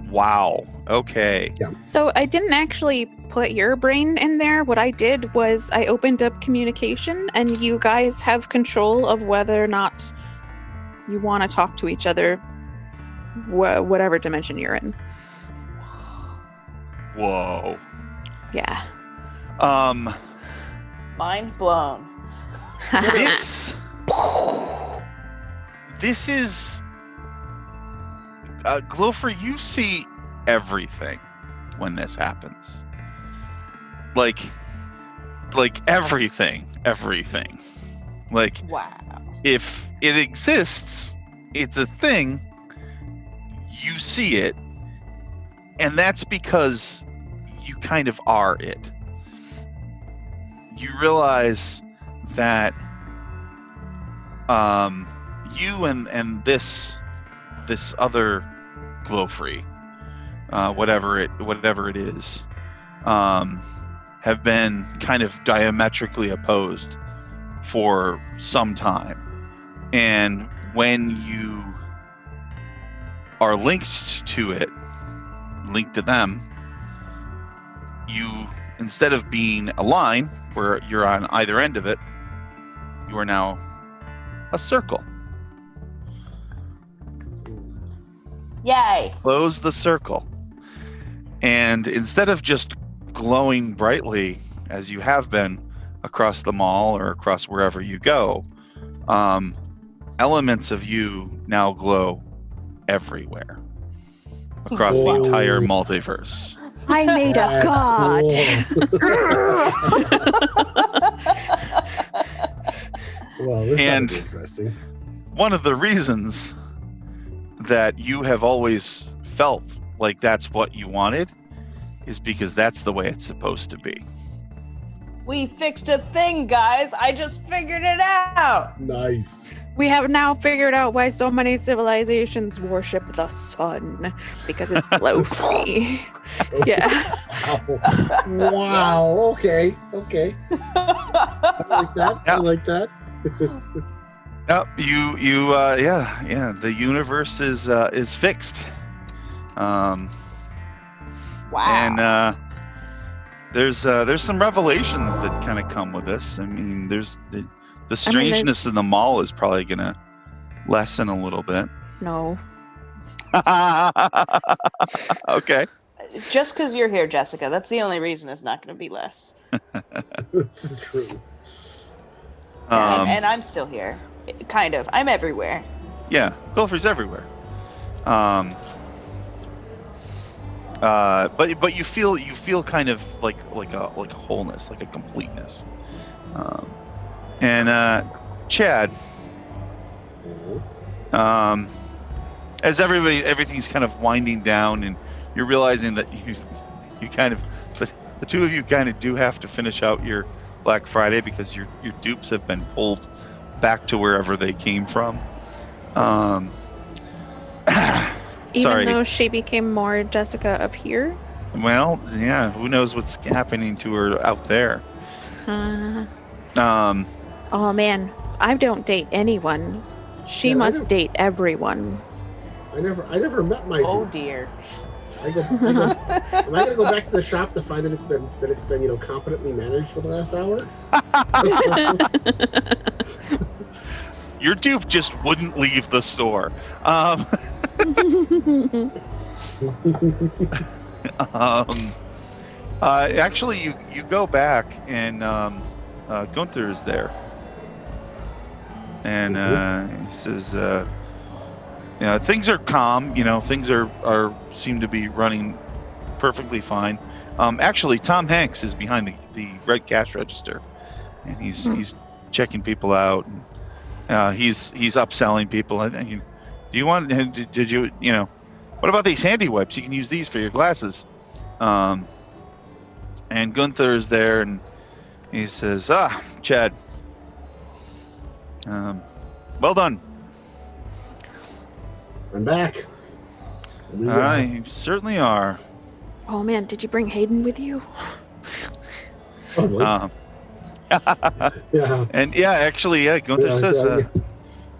Wow. Okay. So I didn't actually put your brain in there. What I did was I opened up communication, and you guys have control of whether or not you want to talk to each other, whatever dimension you're in. Whoa. Yeah. Mind blown. This is Glofer, you see everything when this happens. Like everything. Like, Wow. if it exists, it's a thing, you see it, and that's because you kind of are it. You realize that you and this other glow free, whatever it is, have been kind of diametrically opposed for some time. And when you are linked to them, you, instead of being a line where you're on either end of it, you are now a circle. Yay. Close the circle. And instead of just glowing brightly as you have been across the mall or across wherever you go, elements of you now glow everywhere across the entire multiverse. I made a That's god. Well, this And- sounds interesting. One of the reasons that you have always felt like that's what you wanted is because that's the way it's supposed to be. We fixed a thing, guys. I just figured it out. Nice. We have now figured out why so many civilizations worship the sun, because it's glow free. Yeah. Wow. Okay. I like that. Yeah. I like that. Yep, yeah. The universe is fixed. Wow. And there's some revelations that kind of come with this. I mean, there's the strangeness in the mall is probably gonna lessen a little bit. No. Okay. Just because you're here, Jessica, that's the only reason it's not going to be less. This is true. And I'm still here. Kind of. I'm everywhere. Yeah, Gopher's everywhere. But you feel kind of like a wholeness, like a completeness. And Chad, as everything's kind of winding down, and you're realizing that you kind of the two of you kind of do have to finish out your Black Friday because your dupes have been pulled back to wherever they came from. Even though she became more Jessica up here. Well, yeah, who knows what's happening to her out there. Oh man, I don't date anyone. She must date everyone. I never met my Oh dude. dear. I go, am I gonna go back to the shop to find that it's been competently managed for the last hour? Your dupe just wouldn't leave the store. Actually, you go back and Gunther is there, and he says, things are calm. Things are seem to be running perfectly fine. Actually, Tom Hanks is behind the red cash register, and he's checking people out. And, he's upselling people. I think. Do you want? Did you? What about these handy wipes? You can use these for your glasses. And Gunther is there, and he says, Chad, well done. I'm back. You certainly are. Oh man, did you bring Hayden with you? Probably. Yeah. And actually, Gunther says,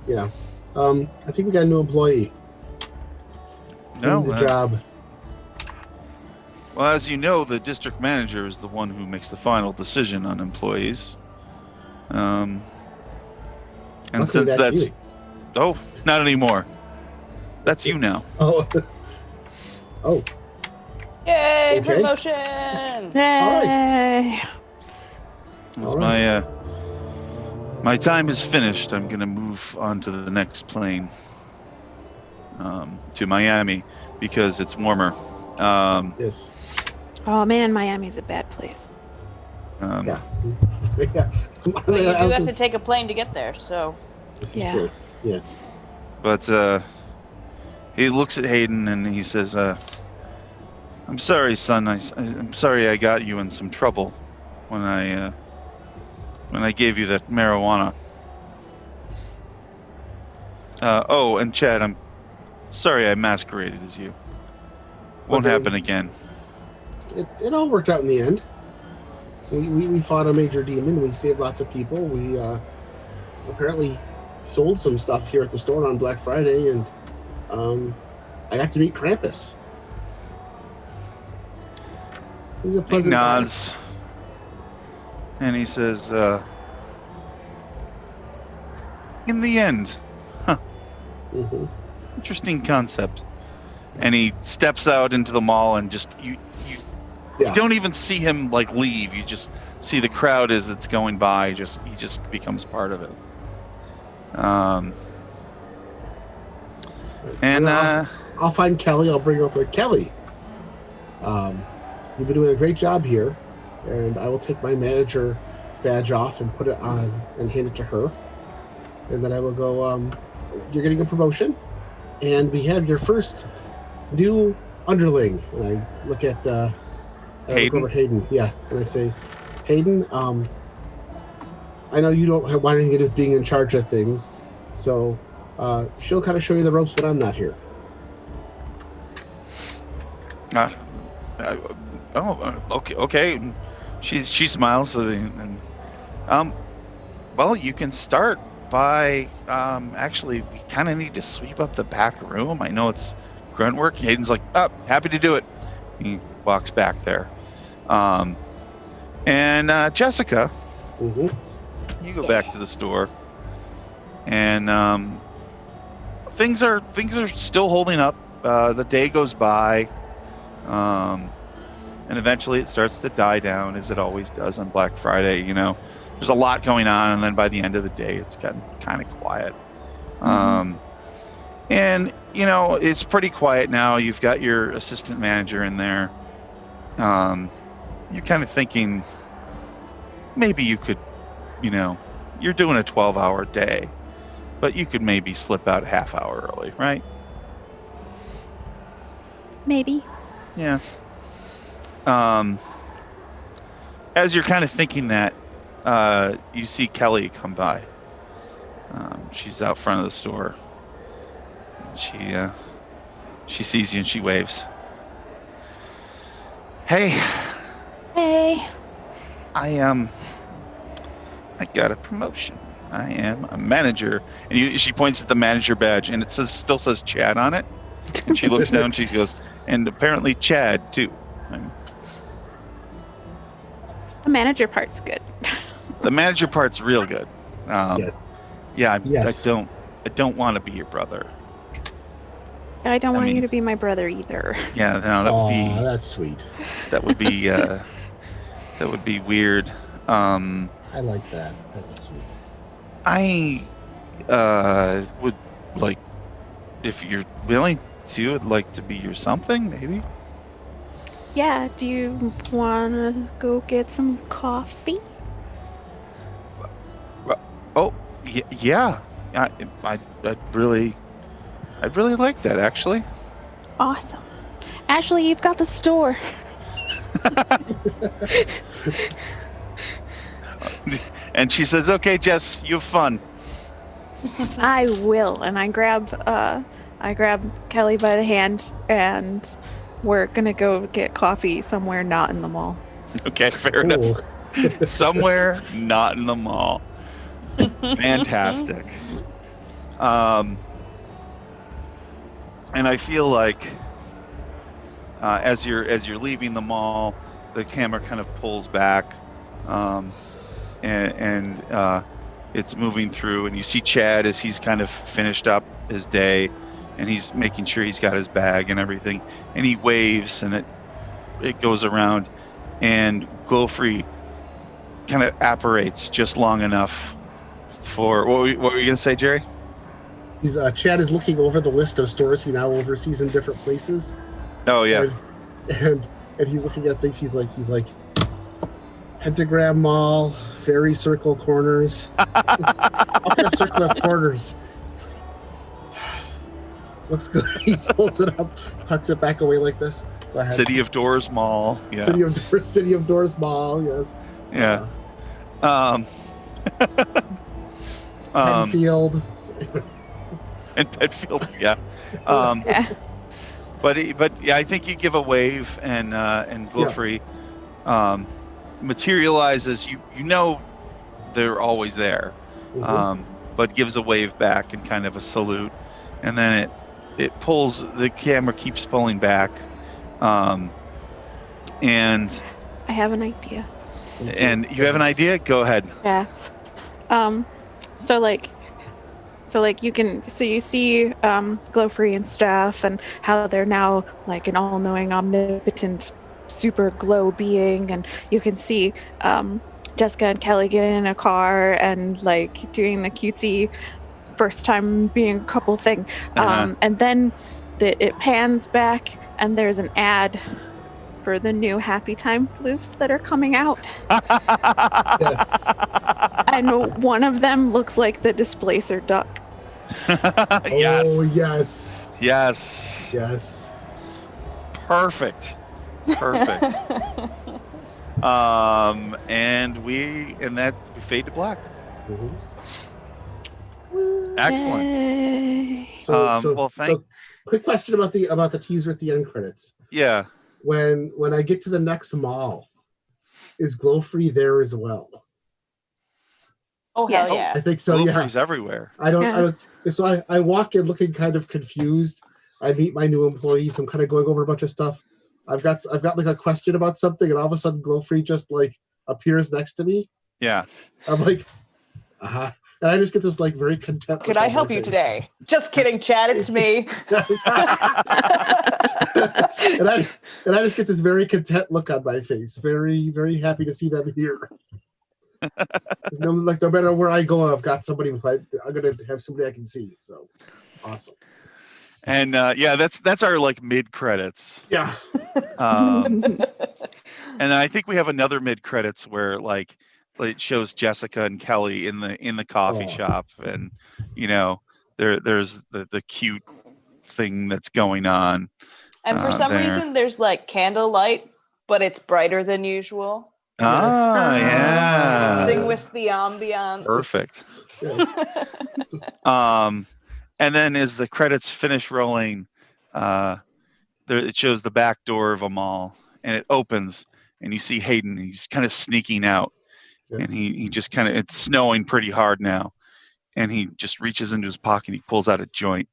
yeah. I think we got a new employee. No, the job. Well, as you know, the district manager is the one who makes the final decision on employees. And Luckily, since that's you. Not anymore. That's you now. Oh. Yay, Okay. promotion! Hey. As All right. my time is finished, I'm gonna move on to the next plane, to Miami, because it's warmer. Yes. Oh man, Miami's a bad place. Yeah. But you do have to take a plane to get there, so. This is true. Yes. But he looks at Hayden and he says, "I'm sorry, son. I'm sorry I got you in some trouble when I gave you that marijuana. And Chad, I'm sorry I masqueraded as you. Won't happen again." It all worked out in the end. We fought a major demon. We saved lots of people. We apparently sold some stuff here at the store on Black Friday, and I got to meet Krampus. He's a pleasant guy. He nods. And he says, in the end, Mm-hmm. interesting concept. And he steps out into the mall and just you don't even see him leave. You just see the crowd as it's going by. He just becomes part of it. And I'll find Kelly. I'll bring her up with Kelly. You've been doing a great job here, and I will take my manager badge off and put it on and hand it to her. And then I will go, you're getting a promotion, and we have your first new underling. And I look at Hayden. Yeah, and I say, Hayden, I know you don't want anything to do with being in charge of things, so she'll kind of show you the ropes when I'm not here. Okay. She smiles, and well, you can start by actually, we kind of need to sweep up the back room. I know it's grunt work. Hayden's like, happy to do it. He walks back there. And Jessica, Mm-hmm. you go back to the store, and things are still holding up. The day goes by, and eventually it starts to die down, as it always does on Black Friday. There's a lot going on, and then by the end of the day, it's gotten kind of quiet. And it's pretty quiet now. You've got your assistant manager in there. You're kind of thinking maybe you could, you're doing a 12-hour day, but you could maybe slip out a half hour early, right? Maybe. Yeah. As you're kind of thinking that, you see Kelly come by. She's out front of the store. She sees you and she waves. Hey, Hey. I got a promotion. I am a manager, and she points at the manager badge, and it still says Chad on it. And she looks down, and she goes, and apparently Chad too. The manager part's good. The manager part's real good. Yes. Yeah, Yes. I don't want to be your brother. I don't want mean- you to be my brother either. Yeah, no, that would be That's sweet. that would be weird. I like that. That's cute. I would like, if you're willing to, I'd like to be your something, maybe. Yeah, do you want to go get some coffee? Oh, yeah. I'd really like that, actually. Awesome. Ashley, you've got the store. And she says, "Okay, Jess, you have fun." I will. And I grab Kelly by the hand, and we're gonna go get coffee somewhere not in the mall. Okay, fair enough. Ooh. Somewhere not in the mall. Fantastic. And I feel like as you're leaving the mall, the camera kind of pulls back, and it's moving through, and you see Chad as he's kind of finished up his day, and he's making sure he's got his bag and everything, and he waves, and it goes around, and Glowfree kind of apparates just long enough for what were you gonna say, Jerry? Chad is looking over the list of stores he now oversees in different places. Oh yeah. And he's looking at things. He's like Pentagram Mall, Fairy Circle Corners, Upper Circle of Corners. Looks good. He pulls it up, tucks it back away like this. Go ahead. City of Doors Mall. Yeah. City of Doors Mall. Yes. Yeah. Penfield. And Petfield, yeah. Yeah. But yeah, I think you give a wave, and Glowfree materializes. You know they're always there, but gives a wave back and kind of a salute, and then it pulls. The camera keeps pulling back, and I have an idea. you have an idea. Go ahead. Yeah. So you see Glowfree and stuff, and how they're now like an all-knowing, omnipotent, super glow being, and you can see Jessica and Kelly getting in a car and like doing the cutesy first time being a couple thing, and then it pans back, and there's an ad for the new Happy Time floofs that are coming out. Yes. And one of them looks like the Displacer duck. Yes. Oh yes. Yes. Yes. Perfect. And we fade to black. Mhm. Excellent. Yay. Well, So, quick question about the teaser at the end credits. Yeah. When I get to the next mall, is Glowfree there as well? Oh Yes. hell yeah! I think so. Yeah. Glowfree's everywhere. I don't. So I walk in looking kind of confused. I meet my new employees. I'm kind of going over a bunch of stuff. I've got like a question about something, and all of a sudden Glowfree just like appears next to me. Yeah. I'm like, and I just get this like very content. Could look I on my help you face. today? Just kidding, Chad. It's me. and I just get this very content look on my face. Very, very happy to see them here. No matter where I go, I've got somebody. I'm gonna have somebody I can see. So awesome. And yeah, that's our like mid credits. Yeah. And I think we have another mid credits where like it shows Jessica and Kelly in the coffee shop, and you know there's the cute thing that's going on. And for some there. reason, there's like candlelight, but it's brighter than usual. Ah, yeah. Mixing with the ambiance. Perfect. Yes. And then as the credits finish rolling, it shows the back door of a mall, and it opens, and you see Hayden. He's kind of sneaking out, Yeah. and he just kind of, it's snowing pretty hard now, and he just reaches into his pocket, and he pulls out a joint,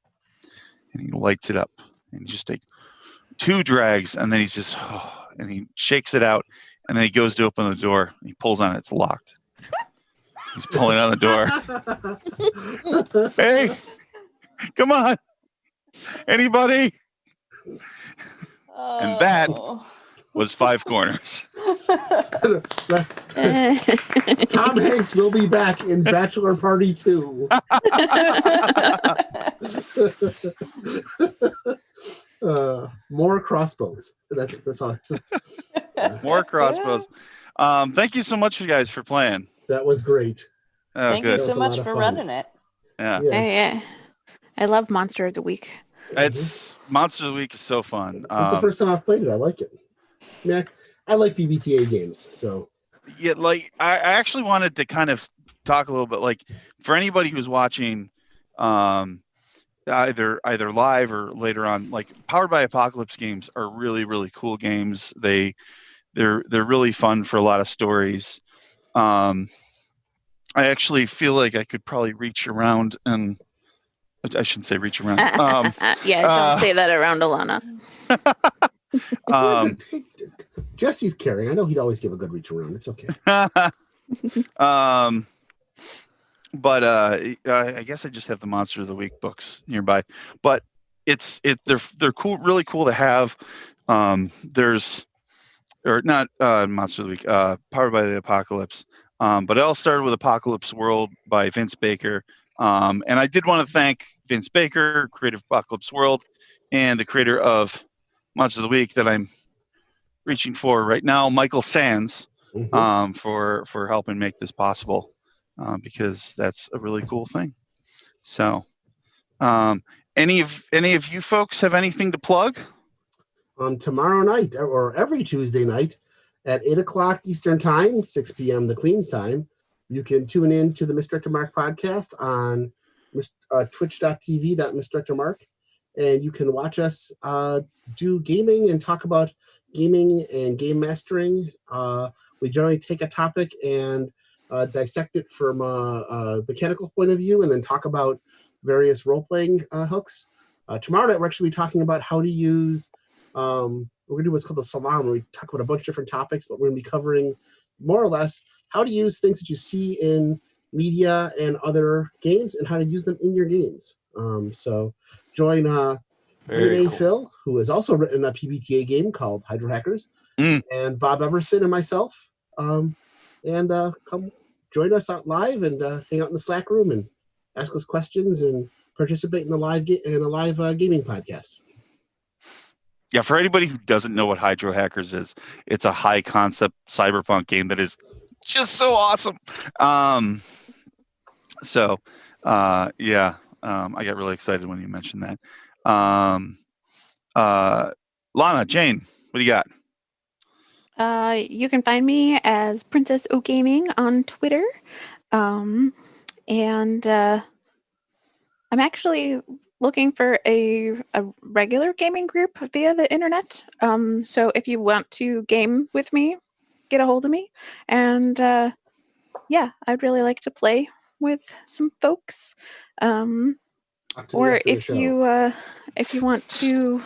and he lights it up, and he just takes 2 drags, and then he's just, and he shakes it out, and then he goes to open the door, and he pulls on it, it's locked. He's pulling on the door. Hey, come on, anybody? And that was 5 corners. Tom Hanks will be back in Bachelor Party 2. More crossbows. That's all. More crossbows. Thank you so much, you guys, for playing. That was great. Oh, Thank good. you That so was a much lot of for fun. running it. Yeah. Yes. Yeah. I love Monster of the Week. It's Monster of the Week is so fun. It's the first time I've played it. I like it. I mean, I like BBTA games, so. Yeah, like I actually wanted to kind of talk a little bit, like for anybody who's watching, either live or later on, like Powered by Apocalypse games are really, really cool games. They're really fun for a lot of stories. I actually feel like I could probably reach around and I shouldn't say reach around. Yeah, don't say that around Alana. Jesse's carrying. I know he'd always give a good reach around. It's okay. But I guess I just have the Monster of the Week books nearby. But they're cool, really cool to have. There's or not Monster of the Week, Powered by the Apocalypse. But it all started with Apocalypse World by Vince Baker. And I did want to thank Vince Baker, creator of Apocalypse World, and the creator of Monster of the Week that I'm reaching for right now, Michael Sands, for helping make this possible, because that's a really cool thing. So, any of you folks have anything to plug? Tomorrow night, or every Tuesday night, at 8:00 Eastern Time, 6 p.m. the Queen's Time, you can tune in to the Misdirector Mark podcast on twitch.tv.misdirectormark, and you can watch us do gaming and talk about gaming and game mastering. We generally take a topic and dissect it from a mechanical point of view, and then talk about various role-playing hooks. Tomorrow night, we're actually talking about how to use we're going to do what's called the Salon, where we talk about a bunch of different topics, but we're going to be covering more or less how to use things that you see in media and other games and how to use them in your games. So join DNA cool. Phil, who has also written a PBTA game called Hydro Hackers, and Bob Everson and myself. And come join us out live and hang out in the Slack room and ask us questions and participate in a live gaming podcast. Yeah, for anybody who doesn't know what Hydro Hackers is, it's a high concept cyberpunk game that is just so awesome. I got really excited when you mentioned that. Lana, Jane, what do you got? You can find me as Princess O Gaming on Twitter. And I'm actually looking for a regular gaming group via the internet. So if you want to game with me, get a hold of me. And I'd really like to play with some folks. Or if you want to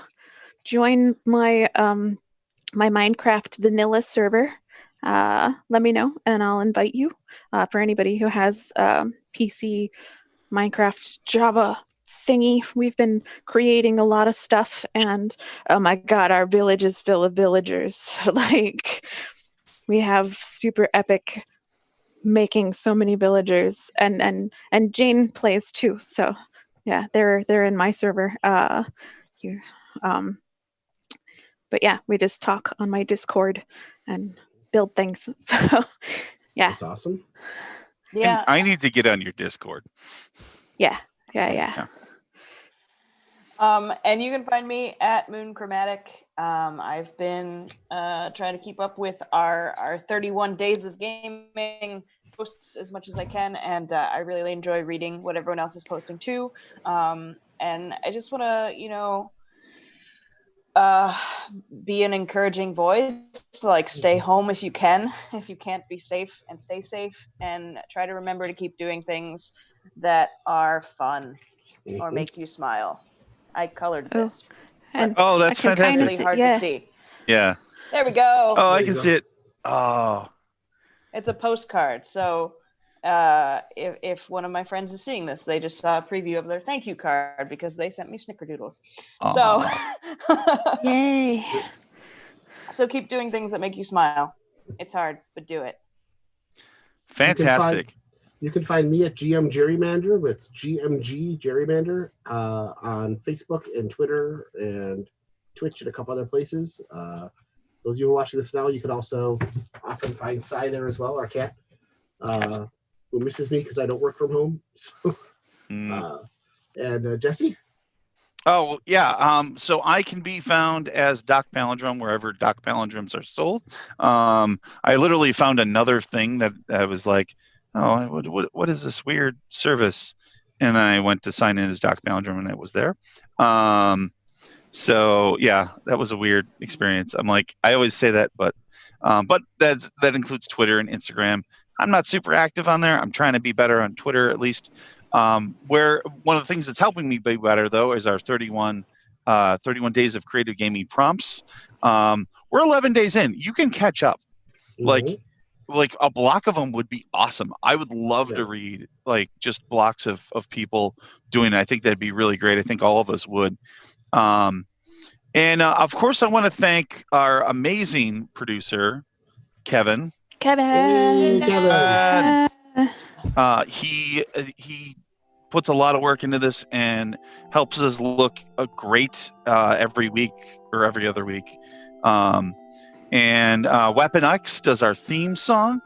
join my my Minecraft vanilla server, let me know and I'll invite you. For anybody who has PC Minecraft Java thingy, we've been creating a lot of stuff, and oh my god, our village is full of villagers. Like, we have super epic making so many villagers, and Jane plays too, so yeah, they're in my server. But yeah, we just talk on my Discord and build things. So yeah, that's awesome. Yeah, I need to get on your Discord. Yeah. And you can find me at Moonchromatic. I've been trying to keep up with our 31 days of gaming posts as much as I can, and I really enjoy reading what everyone else is posting too. And I just want to, be an encouraging voice. Like, stay home if you can. If you can't, be safe and stay safe, and try to remember to keep doing things that are fun or make you smile. I colored Oh, this. and Oh, that's I can kind fantastic. of Really hard to see. Yeah. There we go. Oh, There I you can go. see it. Oh, It's a postcard. So if one of my friends is seeing this, they just saw a preview of their thank you card because they sent me snickerdoodles. So yay. so keep doing things that make you smile. It's hard, but do it. fantastic. You can find me at GM Gerrymander with GMG Gerrymander on Facebook and Twitter and Twitch and a couple other places. Those of you who are watching this now, you can also often find Cy there as well, our cat, who misses me because I don't work from home. So, and Jesse? Oh, yeah. So I can be found as Doc Palindrome wherever Doc Palindromes are sold. I literally found another thing that I was like, oh, what is this weird service? And then I went to sign in as Doc Palindrome, and it was there. So yeah, that was a weird experience. I'm like, I always say that, but that includes Twitter and Instagram. I'm not super active on there. I'm trying to be better on Twitter, at least. Where one of the things that's helping me be better, though, is our 31 days of creative gaming prompts. We're 11 days in. You can catch up. Mhm. Like a block of them would be awesome. I would love to read like just blocks of people doing it. I think that'd be really great. I think all of us would. And of course, I want to thank our amazing producer, Kevin. Hey, Kevin. Kevin. He puts a lot of work into this and helps us look great every week or every other week. And Weapon X does our theme song.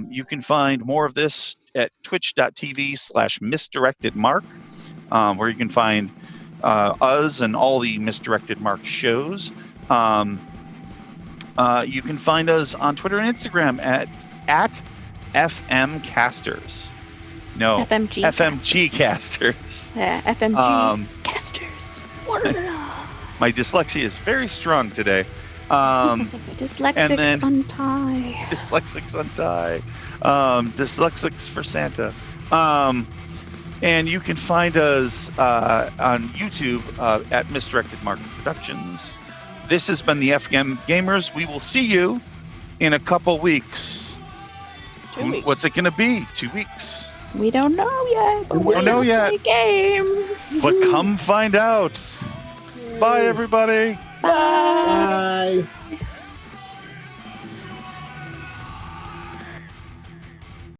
You can find more of this at twitch.tv/misdirectedmark, where you can find us and all the Misdirected Mark shows. You can find us on Twitter and Instagram at FMcasters. No, FMG Casters. Yeah, FMG Casters. My dyslexia is very strong today. Dyslexics untie. Dyslexics untie. Dyslexics for Santa. And you can find us on YouTube at Misdirected Mark Productions. This has been the FGM Gamers. We will see you in a couple weeks. 2 weeks. What's it going to be? 2 weeks. We don't know yet, but We don't know yet. Play games. But come find out. Bye, everybody. Bye. Bye.